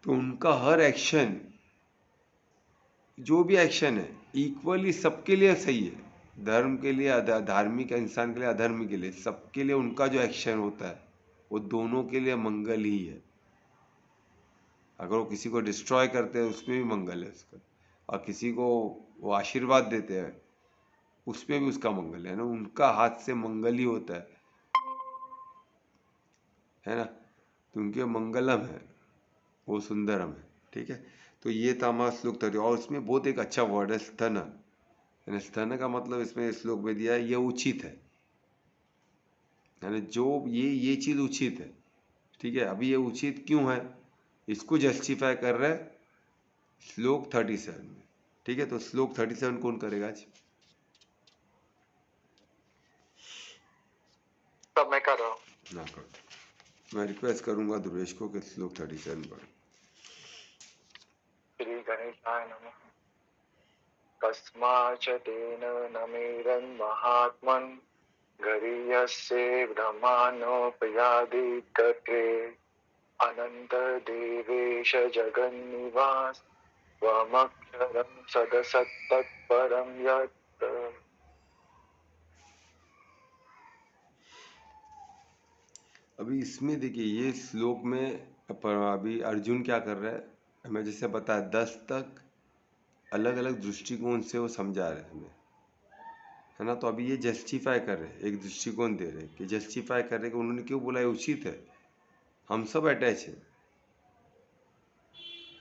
तो उनका हर एक्शन, जो भी एक्शन है, इक्वली सबके लिए सही है। धर्म के लिए धार्मिक इंसान के लिए, अधर्मी के लिए, सबके लिए उनका जो एक्शन होता है वो दोनों के लिए मंगल ही है। अगर वो किसी को डिस्ट्रॉय करते हैं उसमें भी मंगल है उसका, और किसी को वो आशीर्वाद देते हैं उसमें भी उसका मंगल है ना, उनका हाथ से मंगल ही होता है ना। तो उनके मंगलम है, वो सुंदरम है। ठीक है, तो ये था हमारा श्लोक 30। और उसमें बहुत एक अच्छा वर्ड है स्तन, यानी स्तन का मतलब इसमें श्लोक में दिया है ये उचित है, यानी जो ये चीज उचित है। ठीक है, अभी ये उचित क्यों है इसको जस्टिफाई कर रहा है श्लोक 37 में। ठीक है, तो श्लोक 37 कौन करेगा आज? तब मैं कर रहा हूँ ना कर, मैं रिक्वेस्ट करूंगा ध्रुवेश को कि श्लोक 37 पढ़े। श्री गणेशाय नमः। कस्माच्च तेन नमेरन्महात्मन् गरीयसे ब्रह्माणोपयादि तत्रे अनंत देवेश जगन्निवास त्वमक्षरं सदसत्तत्परं यत्। अभी इसमें देखिए ये श्लोक में अभी अर्जुन क्या कर रहा है, मैं जैसे बताया 10 तक अलग अलग दृष्टिकोण से वो समझा रहे हैं हमें, है ना। तो अभी ये जस्टिफाई कर रहे हैं, एक दृष्टिकोण दे रहे हैं कि जस्टिफाई कर रहे हैं कि उन्होंने क्यों बोला है उचित है। हम सब अटैच है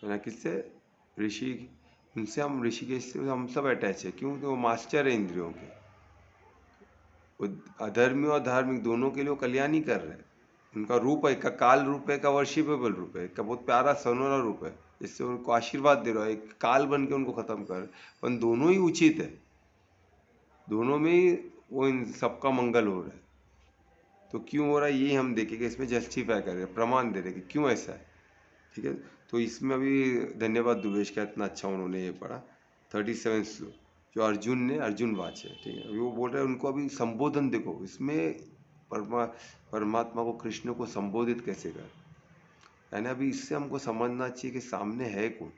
ना, किससे? ऋषि, उनसे हम ऋषिकेश से हम सब अटैच है, क्योंकि वो मास्टर है इंद्रियों के। वो अधर्मी और धार्मिक दोनों के लिए वो कल्याण ही कर रहे हैं। उनका रूप है, का काल रूप है, का वर्शिपेबल रूप है, का बहुत प्यारा सनोरा रूप है, जिससे उनको आशीर्वाद दे रहा है, एक काल बन के उनको खत्म कर। पर दोनों ही उचित है, दोनों में ही वो इन सबका मंगल हो रहा है। तो क्यों हो रहा है ये हम देखेंगे, इसमें जस्टिफाई कर रहे हैं, प्रमाण दे रहे हैं कि क्यों ऐसा है। ठीक है, तो इसमें अभी धन्यवाद दुर्वेश का, इतना अच्छा उन्होंने ये पढ़ा 37 श्लोक जो अर्जुन ने अर्जुन वाच है। ठीक है, अभी वो बोल रहे हैं उनको अभी संबोधन देखो इसमें, परमात्मा को, कृष्ण को संबोधित कैसे कर, है ना। अभी इससे हमको समझना चाहिए कि सामने है कौन।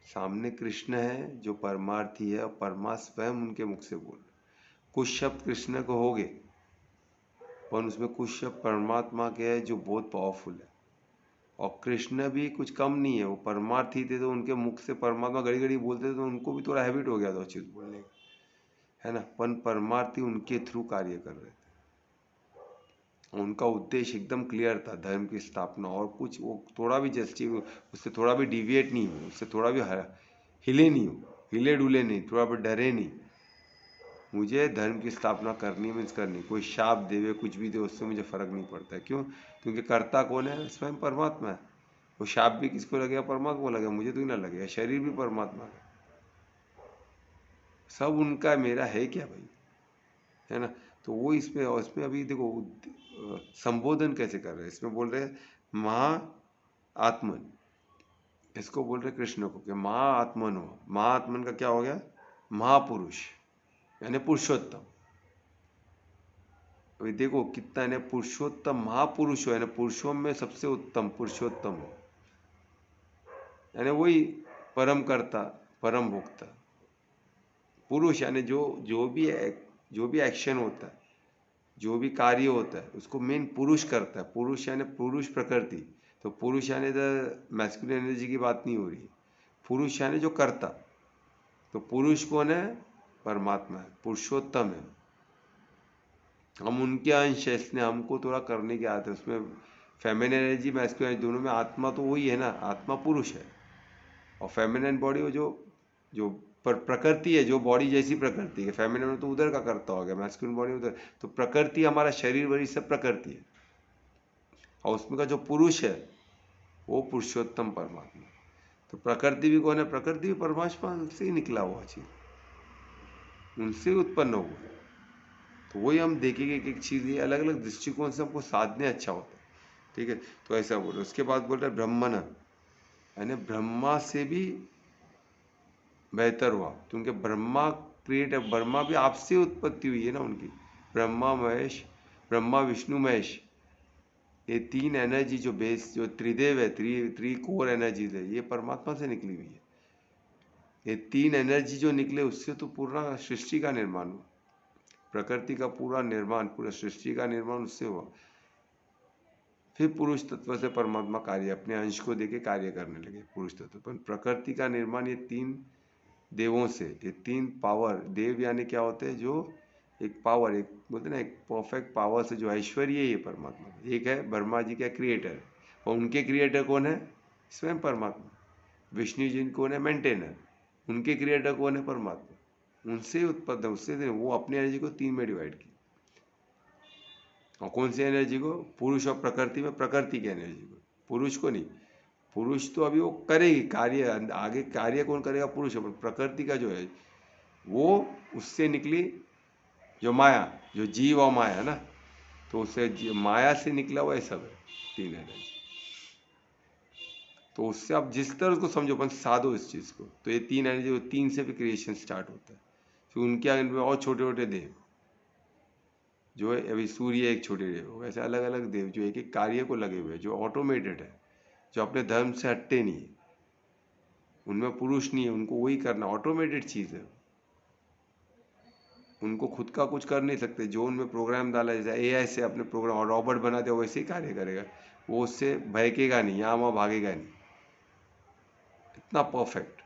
सामने कृष्ण है जो परमार्थी है, और परमा स्वयं उनके मुख से बोल। कुछ शब्द कृष्ण को हो गए, पर उसमें कुछ शब्द परमात्मा के हैं जो बहुत पावरफुल है। और कृष्ण भी कुछ कम नहीं है, वो परमार्थी थे, तो उनके मुख से परमात्मा घड़ी घड़ी बोलते थे, तो उनको भी थोड़ा हैबिट हो गया था चीज बोलने का, है ना। परमार्थी उनके थ्रू कार्य कर रहे थे, उनका उद्देश्य एकदम क्लियर था, धर्म की स्थापना। और कुछ वो थोड़ा भी उससे थोड़ा भी डिविएट नहीं हुए, उससे थोड़ा भी हिले नहीं हो, हिले डुले नहीं, थोड़ा भी डरे नहीं। मुझे धर्म की स्थापना करनी मीन्स करनी, कोई शाप देवे कुछ भी दे उससे मुझे फर्क नहीं पड़ता है। क्यों? क्योंकि कर्ता कौन है? स्वयं परमात्मा है। वो शाप भी किसको लगेगा? परमात्मा को लगेगा, मुझे तो ही ना लगेगा। शरीर भी परमात्मा का, सब उनका, मेरा है क्या भाई, है ना। तो वो इसमें, और इसमें अभी देखो संबोधन कैसे कर रहे हैं, इसमें बोल रहे हैं महा आत्मन, इसको बोल रहे कृष्ण को कि महाआत्मन हो। महाआत्मन का क्या हो गया? महापुरुष, यानी पुरुषोत्तम। अभी देखो कितना है पुरुषोत्तम, महापुरुष हो, यानी पुरुषों में सबसे उत्तम पुरुषोत्तम हो, यानी वही परम कर्ता, परम भोक्ता पुरुष। यानी जो भी एक्शन होता है, जो भी कार्य होता है, उसको मेन पुरुष करता है। पुरुष यानी पुरुष प्रकृति, तो पुरुष यानी मैस्कुलिन एनर्जी की बात नहीं हो रही, पुरुष यानी जो करता। तो पुरुष कौन है? परमात्मा है, पुरुषोत्तम है। हम उनके अंश है, इसलिए हमको थोड़ा करने की आदत है। उसमें फेमिनिन एनर्जी मैस्कुलिन एनर्जी दोनों में, आत्मा तो वही है ना, आत्मा पुरुष है। और फेमिनिन बॉडी वो जो जो प्रकृति है, जो बॉडी जैसी प्रकृति है। फेमिनिन तो उधर का करता हो गया, मैस्कुलिन बॉडी उधर। तो प्रकृति, हमारा शरीर वरी सब प्रकृति है, और उसमें का जो पुरुष है वो पुरुषोत्तम परमात्मा। तो प्रकृति भी कौन है? प्रकृति भी परमात्मा से ही निकला हुआ चीज, उनसे उत्पन्न हुआ है। तो वही हम देखेंगे कि एक चीज, ये अलग अलग दृष्टिकोण से हमको साधने अच्छा होता है। ठीक है, तो ऐसा बोलो। उसके बाद बोल रहे ब्रह्मण, यानी ब्रह्मा से भी बेहतर हुआ, क्योंकि ब्रह्मा क्रिएट है, ब्रह्मा भी आपसे उत्पत्ति हुई है ना उनकी। ब्रह्मा महेश, ब्रह्मा विष्णु महेश, ये तीन एनर्जी जो बेस, जो त्रिदेव है, थ्री कोर एनर्जीज है, ये परमात्मा से निकली हुई है। ये तीन एनर्जी जो निकले उससे तो पूर्ण सृष्टि का निर्माण हुआ। प्रकृति का पूरा निर्माण, पूरा सृष्टि का निर्माण उससे हुआ। फिर पुरुष तत्व से परमात्मा कार्य अपने अंश को देके कार्य करने लगे पुरुष तत्व पर। प्रकृति का निर्माण ये 3 देवों से, ये 3 पावर, देव यानी क्या होते हैं, जो एक पावर, एक बोलते हैं ना एक परफेक्ट पावर से जो ऐश्वर्य, ये परमात्मा। एक है ब्रह्मा जी का क्रिएटर, और उनके क्रिएटर कौन है, स्वयं परमात्मा। विष्णु जी कौन है, मेंटेनर, उनके क्रिएटर कौन है, परमात्मा। उनसे उत्पन्न, उससे वो अपनी एनर्जी को 3 में डिवाइड की। और कौन सी एनर्जी को, पुरुष और प्रकृति में प्रकृति की एनर्जी को, पुरुष को नहीं। पुरुष तो अभी वो करेगी कार्य, आगे कार्य कौन करेगा, पुरुष। प्रकृति का जो है वो उससे निकली, जो माया, जो जीव और माया ना, तो उससे माया से निकला हुआ ये सब है 3 एनर्जी। तो उससे आप जिस तरह उसको समझो, अपन साधो इस चीज को, तो ये 3 एनर्जी, 3 से भी क्रिएशन स्टार्ट होता है। फिर उनके आगे और छोटे छोटे देव जो है, अभी सूर्य एक छोटे देव, वैसे अलग अलग देव जो एक एक कार्य को लगे हुए, जो ऑटोमेटेड है, जो अपने धर्म से हटते नहीं है, उनमें पुरुष नहीं है, उनको वही करना, ऑटोमेटेड चीज है। उनको खुद का कुछ कर नहीं सकते, जो उनमें प्रोग्राम डाला, जैसे एआई से अपने प्रोग्राम और रॉबोट बना दिया, वैसे ही कार्य करेगा वो, उससे भयकेगा नहीं, यहाँ वहाँ भागेगा नहीं, इतना परफेक्ट।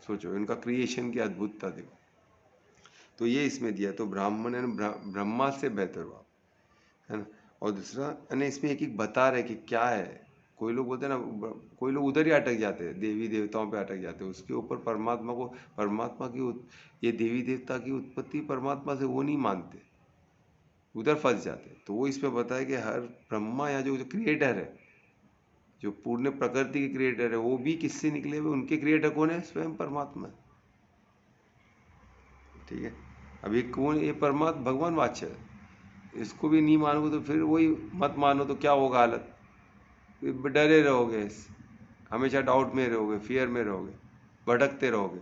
सोचो इनका क्रिएशन की अद्भुतता देखो। तो ये इसमें दिया, तो ब्राह्मण है ब्रह्मा से बेहतर हुआ, है ना। और दूसरा यानी इसमें एक एक बता रहे कि क्या है। कोई लोग बोलते हैं ना, कोई लोग उधर ही अटक जाते हैं, देवी देवताओं पे अटक जाते हैं, उसके ऊपर परमात्मा को, परमात्मा की ये देवी देवता की उत्पत्ति परमात्मा से वो नहीं मानते, उधर फंस जाते हैं। तो वो इसमें बताया कि हर ब्रह्मा या जो क्रिएटर है, जो पूर्ण प्रकृति के क्रिएटर है, वो भी किससे निकले हुए, उनके क्रिएटर कौन है, स्वयं परमात्मा। ठीक है, अब ये कौन, ये परमात्मा भगवान वाच्य है, इसको भी नहीं मानोगे तो फिर वही मत मानो, तो क्या होगा हालत, डरे रहोगे, हमेशा डाउट में रहोगे, फियर में रहोगे, भटकते रहोगे,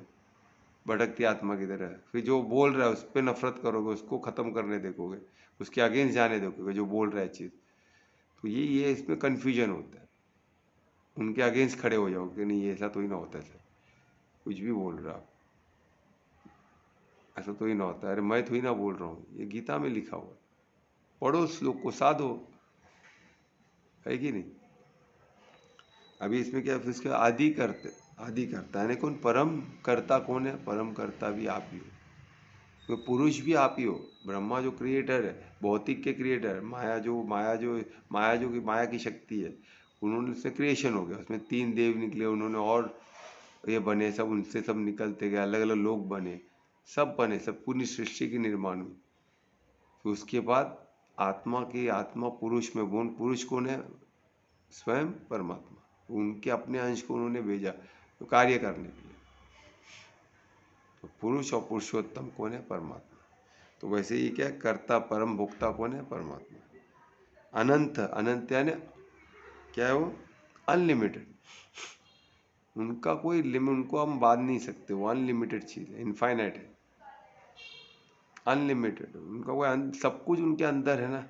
भटकती आत्मा की तरह। फिर जो बोल रहा है उस पर नफरत करोगे, उसको खत्म करने देखोगे, उसके अगेंस्ट जाने देखोगे जो बोल रहा है चीज। तो ये इसमें कन्फ्यूजन होता है, उनके अगेंस्ट खड़े हो जाओगे कि नहीं ऐसा तो ही ना होता है सर, कुछ भी बोल रहा आप, ऐसा तो ही ना होता है, अरे मैं तो ही ना बोल रहा हूँ, ये गीता में लिखा हुआ है, पढ़ो श्लोक को, साधो, है कि नहीं। अभी इसमें क्या, फिर इसके आदि करता है कौन, परम कर्ता कौन है, परम कर्ता भी आप ही हो, तो पुरुष भी आप ही हो। ब्रह्मा जो क्रिएटर है, भौतिक के क्रिएटर, माया की शक्ति है, उन्होंने से क्रिएशन हो गया, उसमें 3 देव निकले, उन्होंने और ये बने सब, उनसे सब निकलते गए, अलग अलग लोग बने, सब बने, सब पूरी सृष्टि की निर्माण हुई। फिर उसके बाद आत्मा पुरुष में, वो पुरुष कौन है, स्वयं परमात्मा, उनके अपने अंश को उन्होंने भेजा तो कार्य करने के लिए। तो पुरुष और पुरुषोत्तम कौन है, परमात्मा। तो वैसे ही क्या, कर्ता परम भोक्ता कौन है, परमात्मा। अनंत, अनंत यानी क्या है, वो अनलिमिटेड, उनका कोई लिमिट, उनको हम बांध नहीं सकते, वो अनलिमिटेड चीज है, इनफाइनाइट है, अनलिमिटेड, उनका कोई सब कुछ उनके अंदर है ना।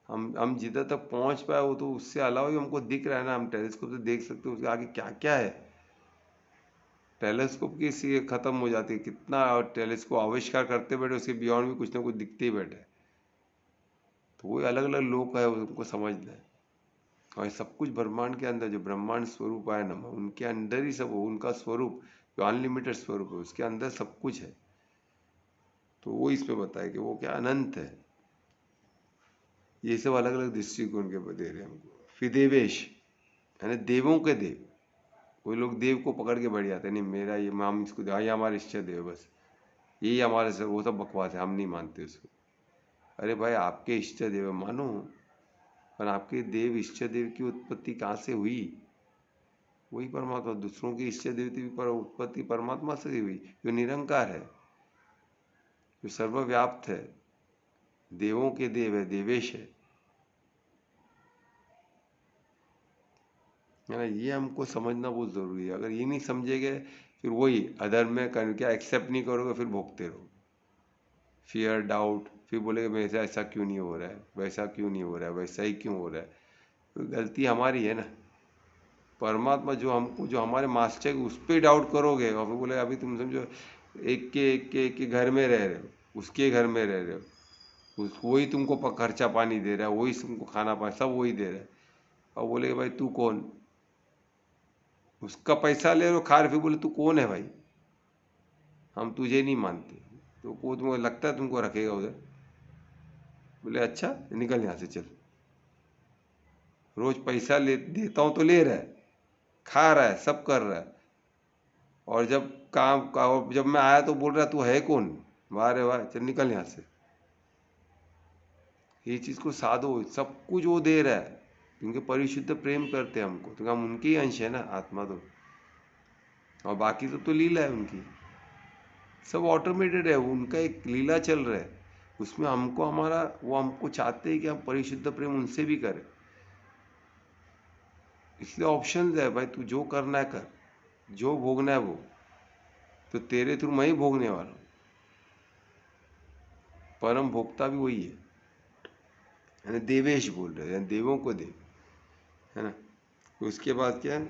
हम जिधर तक पहुंच पाए वो तो उससे अलावा भी हमको दिख रहा है ना, हम टेलीस्कोप से देख सकते हैं उसके आगे क्या क्या है। टेलीस्कोप की सी खत्म हो जाती है, कितना टेलीस्कोप आविष्कार करते बैठे, उसके बियॉन्ड भी कुछ ना कुछ दिखते ही बैठे। तो वो अलग अलग लोग है, उनको समझना है। और सब कुछ ब्रह्मांड के अंदर, जो ब्रह्मांड स्वरूप है ना, उनके अंदर ही सब, उनका स्वरूप जो अनलिमिटेड स्वरूप है, उसके अंदर सब कुछ है। तो वो इसमें बताया कि वो क्या अनंत है। ये सब अलग अलग दृष्टिकोण के दे रहे हैं हमको। फिर देवेश यानी देवों के देव, कोई लोग देव को पकड़ के बैठ जाते हैं, नहीं मेरा ये, हम इसको ये हमारे इष्ट देव, बस यही हमारे से, वो सब बकवास है, हम नहीं मानते उसको। अरे भाई आपके इष्ट देव मानो, पर आपके देव इष्ट देव की उत्पत्ति कहाँ से हुई, वही परमात्मा। दूसरों की इष्ट देवती की पर उत्पत्ति परमात्मा से ही हुई, जो निरंकार है, जो सर्वव्याप्त है, देवों के देव है, देवेश है ना। ये हमको समझना बहुत जरूरी है। अगर ये नहीं समझेंगे, फिर वही अधर्म में क्या एक्सेप्ट नहीं करोगे, फिर भोगते रहो, फियर डाउट, फिर बोलेगे मेरे ऐसा क्यों नहीं हो रहा है, वैसा क्यों नहीं हो रहा है, वैसा ही क्यों हो रहा है। तो गलती हमारी है ना। परमात्मा जो हमको, जो हमारे मास्टर, उस पर डाउट करोगे और फिर बोले अभी तुम समझो एक के घर में रह रहे हो, उसके घर में रह रहे हो, वही तुमको खर्चा पानी दे रहा है, वही तुमको खाना पानी सब वही दे रहा है, और बोले भाई तू कौन? उसका पैसा ले रहे हो, खा रहे, फिर बोले तू कौन है भाई, हम तुझे नहीं मानते। तो वो तुमको लगता है तुमको रखेगा उधर? बोले अच्छा निकल यहाँ से चल। रोज पैसा ले देता हूँ तो ले रहा है, खा रहा है, सब कर रहा है, और जब काम का जब मैं आया तो बोल रहा तू है कौन? वाह रे वाह, चल निकल यहाँ से। ये चीज को साधो, सब कुछ वो दे रहा है क्योंकि परिशुद्ध प्रेम करते हैं हमको, तो हम उनके ही अंश है ना, आत्मा तो, और बाकी तो लीला है उनकी, सब ऑटोमेटेड है, उनका एक लीला चल रहा है उसमें। हमको हमारा वो हमको चाहते हैं कि हम परिशुद्ध प्रेम उनसे भी करें, इसलिए ऑप्शन है भाई, तू जो करना है कर, जो भोगना है वो तो तेरे थ्रू मैं ही भोगने वाला हूँ, परम भोक्ता भी वही है, देवेश बोल रहे हैं, देवों को देव है ना। उसके बाद क्या है?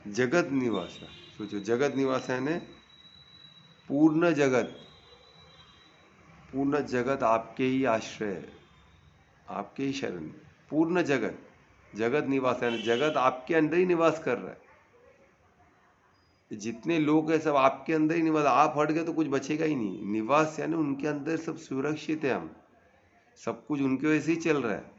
जगत निवास। सोचो जगत निवास है ने पूर्ण जगत, पूर्ण जगत आपके ही आश्रय है, आपके ही शरण, पूर्ण जगत, जगत निवास है, जगत आपके अंदर ही निवास कर रहा है, जितने लोग हैं सब आपके अंदर ही निवास, आप हट गए तो कुछ बचेगा ही नहीं, निवास यानी उनके अंदर सब सुरक्षित है, हम सब कुछ उनके वजह से ही चल रहा है,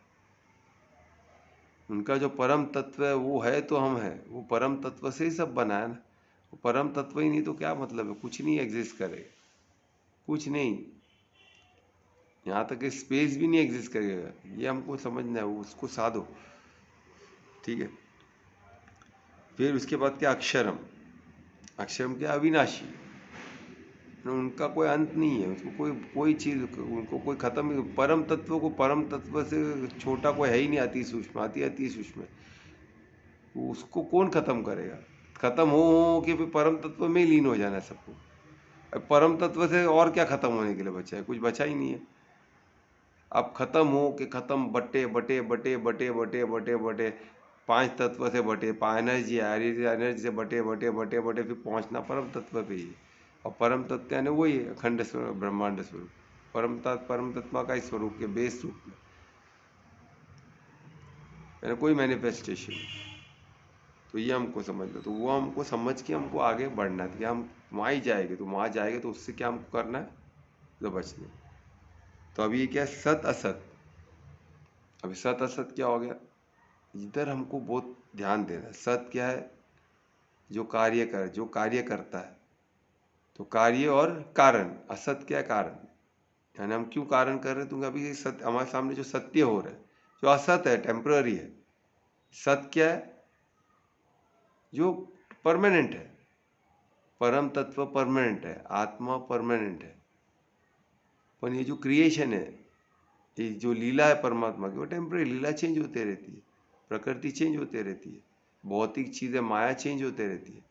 उनका जो परम तत्व है वो है तो हम है, वो परम तत्व से ही सब बना है ना, वो परम तत्व ही नहीं तो क्या मतलब है, कुछ नहीं एग्जिस्ट करेगा, कुछ नहीं, यहाँ तक कि स्पेस भी नहीं एग्जिस्ट करेगा, ये हमको समझना है, उसको साधो, ठीक है। फिर उसके बाद क्या? अक्षरम। अक्षरम क्या? अविनाशी, उनका कोई अंत नहीं है, उसको कोई कोई चीज उनको कोई खत्म नहीं, परम तत्व को परम तत्व से छोटा कोई है ही नहीं, अति सूक्ष्म, अति सूक्ष्म, उसको कौन खत्म करेगा? खत्म हो कि फिर परम तत्व में ही लीन हो जाना है सबको, अब परम तत्व से और क्या खत्म होने के लिए बचा है? कुछ बचा ही नहीं है। अब खत्म हो कि खत्म, बटे बटे बटे बटे बटे बटे बटे, पांच तत्व से बटे, एनर्जी एनर्जी से बटे बटे बटे बटे, फिर पहुंचना परम तत्व पे ही, और परम तत्व यानी वही अखंड स्वरूप, ब्रह्मांड स्वरूप, परम तत्व का ही स्वरूप के बेस रूप में, यानी कोई मैनिफेस्टेशन। तो ये हमको समझना, तो वो हमको समझ के हमको आगे बढ़ना है कि हम वहाँ ही जाएंगे, तो वहाँ जाएंगे तो उससे क्या हमको करना है? तो बचना। तो अभी ये क्या है? सत असत। अभी सत असत क्या हो गया? इधर हमको बहुत ध्यान देना है। सत क्या है? जो कार्य करता है, तो कार्य और कारण। असत क्या है? कारण, यानी हम क्यों कारण कर रहे हैं? तो अभी सत्य हमारे सामने जो सत्य हो रहा है, जो असत है टेम्पररी है, सत क्या है? जो परमानेंट है, परम तत्व परमानेंट है, आत्मा परमानेंट है, पर ये जो क्रिएशन है, ये जो लीला है परमात्मा की, वो टेम्पररी, लीला चेंज होते रहती है, प्रकृति चेंज होते रहती है, भौतिक चीजें माया चेंज होते रहती है,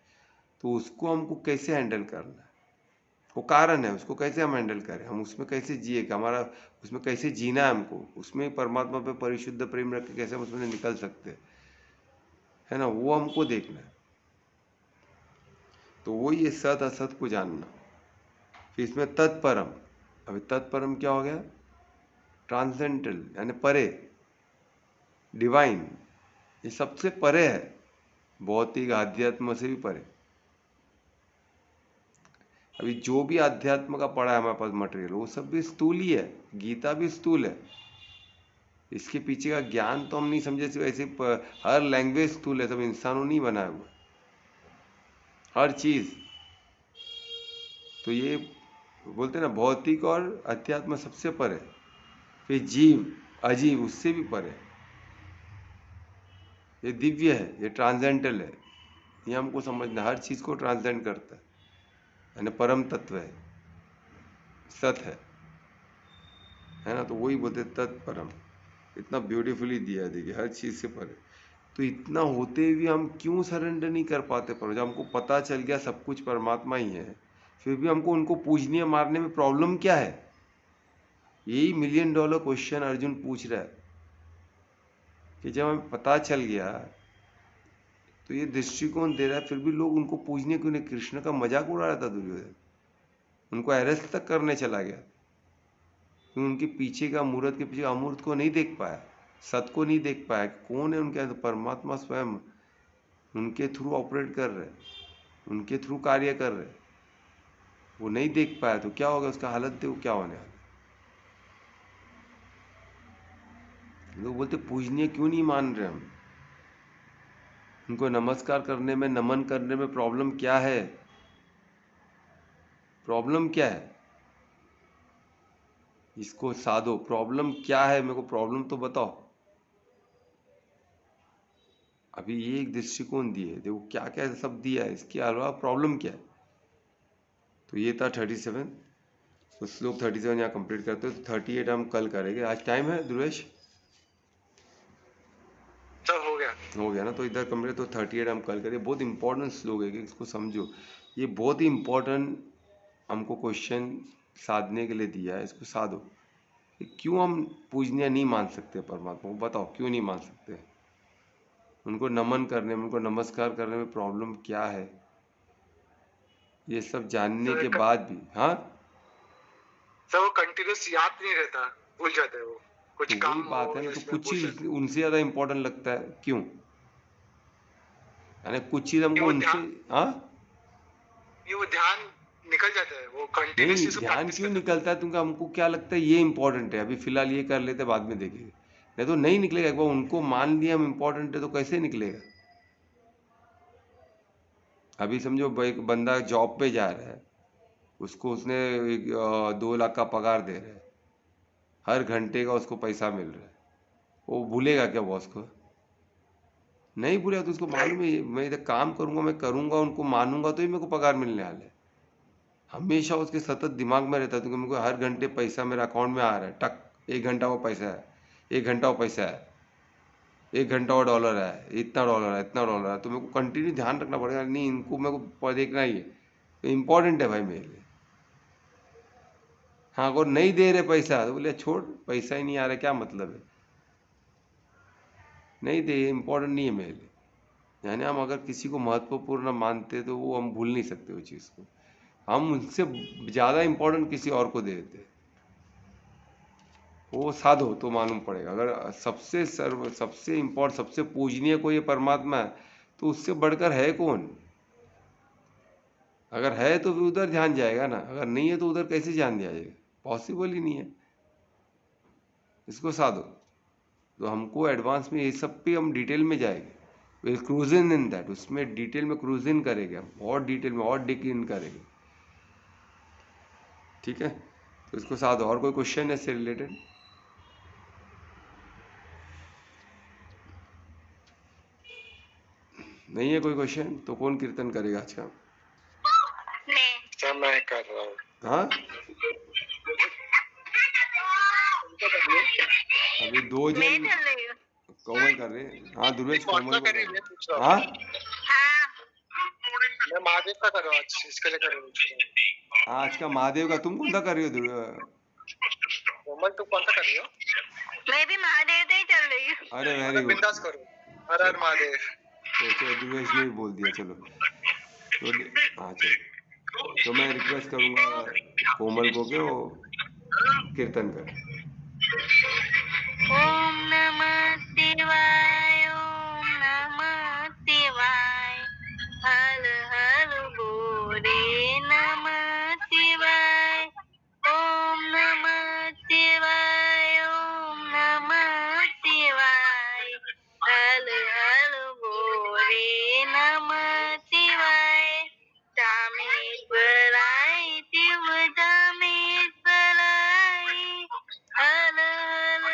तो उसको हमको कैसे हैंडल करना है? वो कारण है, उसको कैसे हम हैंडल करें, हम उसमें कैसे जिए, कि हमारा उसमें कैसे जीना है हमको, उसमें परमात्मा पे परिशुद्ध प्रेम रख के कैसे हम उसमें निकल सकते हैं, है ना, वो हमको देखना है। तो वो ये सत असत को जानना। फिर इसमें तत्परम। अभी तत्परम क्या हो गया? ट्रांसेंडेंटल, यानी परे, डिवाइन, ये सबसे परे है, भौतिक आध्यात्म से भी परे। अभी जो भी अध्यात्म का पड़ा है हमारे पास मटेरियल, वो सब भी स्थूल ही है, गीता भी स्थूल है, इसके पीछे का ज्ञान तो हम नहीं समझे, ऐसे हर लैंग्वेज स्थूल है, सब इंसानों नहीं बनाया हुआ, हर चीज। तो ये बोलते ना भौतिक और अध्यात्म सबसे परे, फिर जीव अजीव उससे भी परे, ये दिव्य है, ये ट्रांसेंडेंटल है, ये हमको समझना, हर चीज को ट्रांसेंड करता है, यानी परम तत्व है, सत है ना। तो वही बोलते तत्परम, इतना ब्यूटीफुली दिया, देखिए हर चीज से परे। तो इतना होते हुए हम क्यों सरेंडर नहीं कर पाते? पर जब हमको पता चल गया सब कुछ परमात्मा ही है, फिर भी हमको उनको पूजनीय मारने में प्रॉब्लम क्या है? यही $1,000,000 क्वेश्चन अर्जुन पूछ रहा है, कि जब हमें पता चल गया तो ये दृष्टिकोण दे रहा है, फिर भी लोग उनको पूजने क्यों नहीं? कृष्ण का मजाक उड़ा रहा था दुर्योधन, उनको अरेस्ट तक करने चला गया, क्योंकि उनके पीछे का मूर्त के पीछे अमूर्त को नहीं देख पाया, सत को नहीं देख पाया, कौन है उनके अंदर, परमात्मा स्वयं उनके थ्रू ऑपरेट कर रहे, उनके थ्रू कार्य कर रहे, वो नहीं देख पाया तो क्या होगा, उसका हालत देखो क्या होने वाला। लोग बोलते पूजनीय क्यों नहीं मान रहे हम, उनको नमस्कार करने में, नमन करने में प्रॉब्लम क्या है, प्रॉब्लम क्या है, इसको साधो, प्रॉब्लम क्या है, मेरे को प्रॉब्लम तो बताओ। अभी ये एक दृष्टिकोण दिए, देखो क्या क्या सब दिया है, इसके अलावा प्रॉब्लम क्या है। तो ये था 37, तो श्लोक 37 यहाँ कंप्लीट करते हो, तो 38 हम कल करेंगे। आज टाइम है ध्रुवेश? सब हो गया ना, तो इधर कंप्लीट, तो 38 हम कल करेंगे। बहुत इंपॉर्टेंट श्लोक है कि इसको समझो, ये बहुत ही इंपॉर्टेंट हमको क्वेश्चन साधने के लिए दिया है, इसको साधो। क्यों हम पूजनीय नहीं मान सकते परमात्मा को, बताओ क्यों नहीं मान सकते, उनको नमन करने में, उनको नमस्कार करने में प्रॉब्लम क्या है, ये सब जानने के बाद भी। हाँ, सर वो कंटिन्यूस याद नहीं रहता, भूल जाते हैं वो, कुछ तो काम वही बात है ना, तो कुछ चीज उनसे ज्यादा इंपॉर्टेंट लगता है, क्यों, यानी कुछ चीज हमको उनसे, हाँ वो ध्यान निकल जाता है, वो नहीं, कंटिन्यूसली ध्यान क्यों निकलता है तुमका, हमको क्या लगता है ये इंपॉर्टेंट है, अभी फिलहाल ये कर लेते, बाद में देखेंगे, नहीं तो नहीं निकलेगा। एक बार उनको मान लिया हम इंपॉर्टेंट है तो कैसे निकलेगा। अभी समझो एक बंदा जॉब पे जा रहा है, उसको उसने 2 लाख का पगार दे रहे हैं, हर घंटे का उसको पैसा मिल रहा है, वो भूलेगा क्या बॉस को, नहीं भूलेगा। तो उसको मालूम है मैं इधर काम करूंगा, मैं करूंगा, उनको मानूंगा तो ही मेरे को पगार मिलने वाला है। हमेशा उसके सतत दिमाग में रहता है, क्योंकि मेरे को हर घंटे पैसा मेरे अकाउंट में आ रहा है, टक, 1 घंटा वो पैसा है, 1 घंटा वो पैसा है, 1 घंटा वो डॉलर है, इतना डॉलर है, इतना डॉलर है, तो मेरे को कंटिन्यू ध्यान रखना पड़ेगा, नहीं इनको मेरे को देखना ही है, तो इम्पोर्टेंट है भाई मेरे लिए। हाँ, अगर नहीं दे रहे पैसा तो बोले छोड़, पैसा ही नहीं आ रहा, क्या मतलब है, नहीं दे, इम्पोर्टेंट नहीं है मेरे लिए। यानी हम अगर किसी को महत्वपूर्ण मानते तो वो हम भूल नहीं सकते उस चीज़ को, हम उनसे ज़्यादा इम्पोर्टेंट किसी और को दे देते, वो साधो तो मालूम पड़ेगा। अगर सबसे इम्पोर्टेंट, सबसे पूजनीय कोई परमात्मा है तो उससे बढ़कर है कौन, अगर है तो फिर उधर ध्यान जाएगा ना, अगर नहीं है तो उधर कैसे ध्यान दिया जाएगा, पॉसिबल ही नहीं है। इसको साधो, तो हमको एडवांस में ये सब पे हम डिटेल में जाएंगे, विल क्रूज इन दैट, उसमें डिटेल में क्रूज इन करेंगे हम, और डिटेल में और डिग इन करेंगे, ठीक है। तो इसको साधो। और कोई क्वेश्चन है इससे रिलेटेड? नहीं है कोई क्वेश्चन, तो कौन कीर्तन करेगा आज का? मैं कर रहा हूँ। हाँ, अभी 2 जन कोमल कर रहे हैं। हाँ ध्रुवेश, कोमल को कर रहे हैं। हाँ, मैं महादेव का कर रहा हूँ आज, इसके लिए कर रहा हूँ। आज का महादेव का, तुम कौन सा कर रही हो कोमल तुम कौन सा कर रही हो? मैं भी महादेव का ही चल रही हूँ। अरे वेरी गुड, बिंदास करो, हर हर महादेव। तो चलो ध्रुवेश ने भी बोल दिया, चलो तो हाँ चलो, तो मैं रिक्वेस्ट करूँगा कोमल को कि वो कीर्तन कर। ओम नमः शिवाय, ओम नमः शिवाय, हर हर बोले नमः शिवाय, ओम नमः शिवाय, ओम नमः शिवाय, हर हर बोले नमः शिवाय, रामेश्वराय शिव रामेश्वराय, हर हर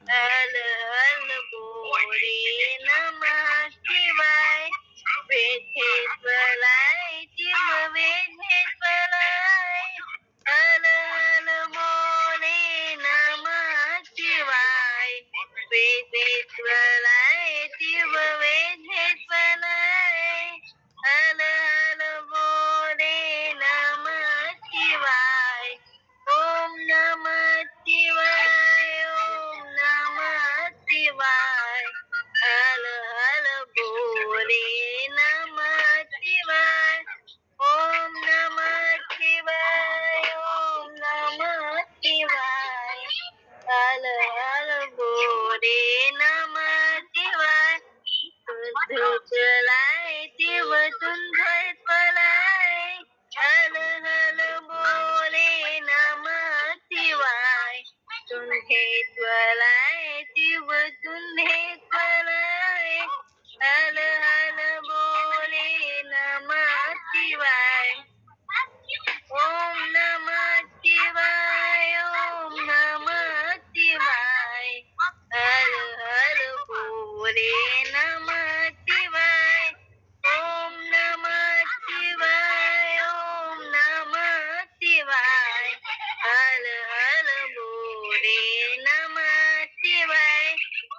हल हल बोले नमः शिवाय वेधेश्वराय शिव वेधेश्वराय हल हल बोले नमः शिवाय वेधेश्वराय शिव वेधेश्वराय हल हल बोले नमः शिवाय ओम नमः शिवाय ओम नमः शिवाय हल हल बोले नमः शिवाय ओम नमः शिवाय ओम नमः शिवाय हल हल बोले नमः शिवाय धुतलाय शिव सुंदरलाय हल हल बोले नमः शिवाय सुंधेश्वराय शिव सुंधेश्वराय हल हल बोले नमः शिवाय ओम नमः शिवाय ओम नमः शिवाय हर हर बोले नमः शिवाय ओम नमः शिवाय ओम नमः शिवाय हर हर बोले नमः शिवाय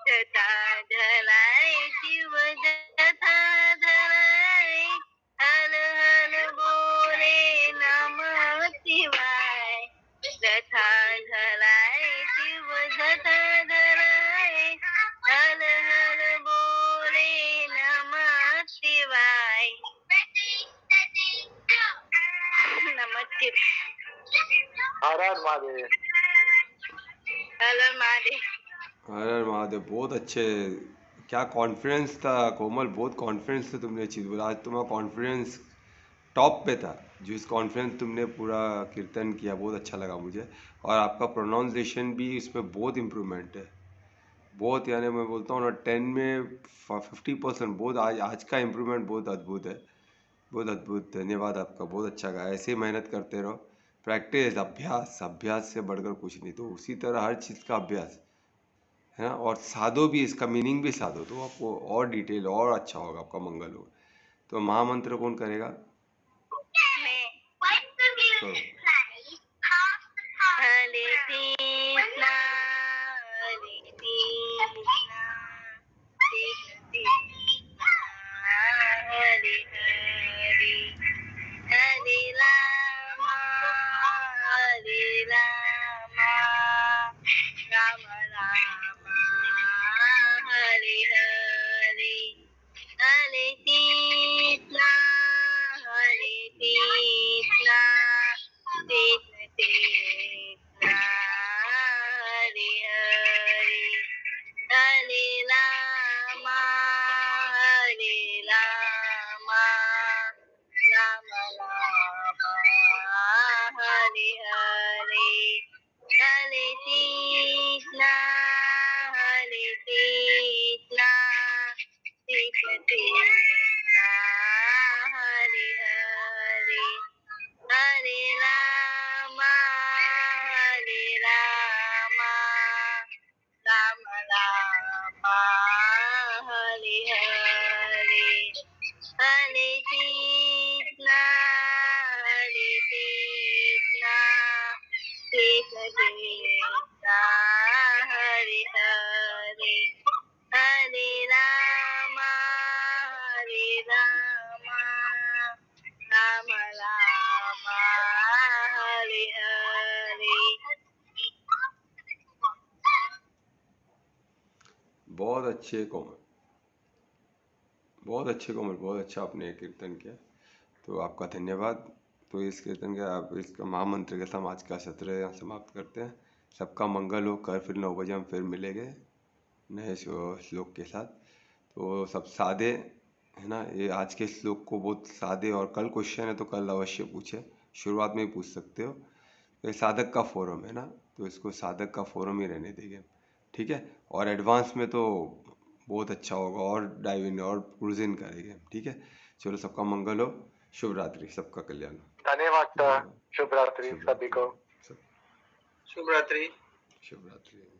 जटा धराय शिव जटा धराय हल हल बोले नमः शिवाय जटा धराय शिव जटा धराय हल हल बोले नमः शिवाय नमः शिवाय हर हर महादेव। हर हर महादेव। हर हर महादेव। बहुत अच्छे, क्या कॉन्फिडेंस था कोमल, बहुत कॉन्फिडेंस से तुमने चीज़ बोला। आज तुम्हारा कॉन्फिडेंस टॉप पे था। जिस कॉन्फिडेंस तुमने पूरा कीर्तन किया बहुत अच्छा लगा मुझे। और आपका प्रोनाउंसिएशन भी इसमें बहुत इम्प्रूवमेंट है, बहुत, यानी मैं बोलता हूँ ना 10 में 50%। बहुत आज का इम्प्रूवमेंट बहुत अद्भुत है, बहुत अद्भुत। धन्यवाद आपका, बहुत अच्छा गाया। ऐसे ही मेहनत करते रहो। प्रैक्टिस, अभ्यास, अभ्यास से बढ़कर कुछ नहीं। तो उसी तरह हर चीज़ का अभ्यास है ना, और साधो भी, इसका मीनिंग भी साधो तो आपको और डिटेल और अच्छा होगा, आपका मंगल होगा। तो महामंत्र कौन करेगा? करो। हरे कृष्णा हरे कृष्णा कृष्ण कृष्णा हरे हरे हरे राम राम राम हरे हरे हरे कृष्णा कृष्ण कृष्ण हरे हरे हरे राम राम राम हरे हरे हरे कृष्णा कृष्ण कृष्ण हरे हरे हरे राम राम राम हरे हरे हरे कृष्णा कृष्ण कृष्ण हरे हरे हरे राम राम राम हरे हरे। बहुत अच्छे कोमल, बहुत अच्छे कोमल, बहुत अच्छा आपने कीर्तन किया। तो आपका धन्यवाद। तो इस कीर्तन के, आप इसका महामंत्र के साथ आज का सत्र यहाँ समाप्त करते हैं। सबका मंगल हो। कल फिर 9 बजे हम फिर मिलेंगे नए श्लोक के साथ। तो सब सादे है ना, ये आज के श्लोक को बहुत सादे, और कल क्वेश्चन है तो कल अवश्य पूछे, शुरुआत में ही पूछ सकते हो। ये साधक का फोरम है ना, तो इसको साधक का फोरम ही रहने देंगे, ठीक है। और एडवांस में तो बहुत अच्छा होगा, और डाइव इन और क्रूज इन करेंगे, ठीक है। चलो, सबका मंगल हो। शुभ रात्रि, सबका कल्याण हो। धन्यवाद। शुभ रात्रि सभी को। सब शुभ रात्रि। शुभ रात्रि।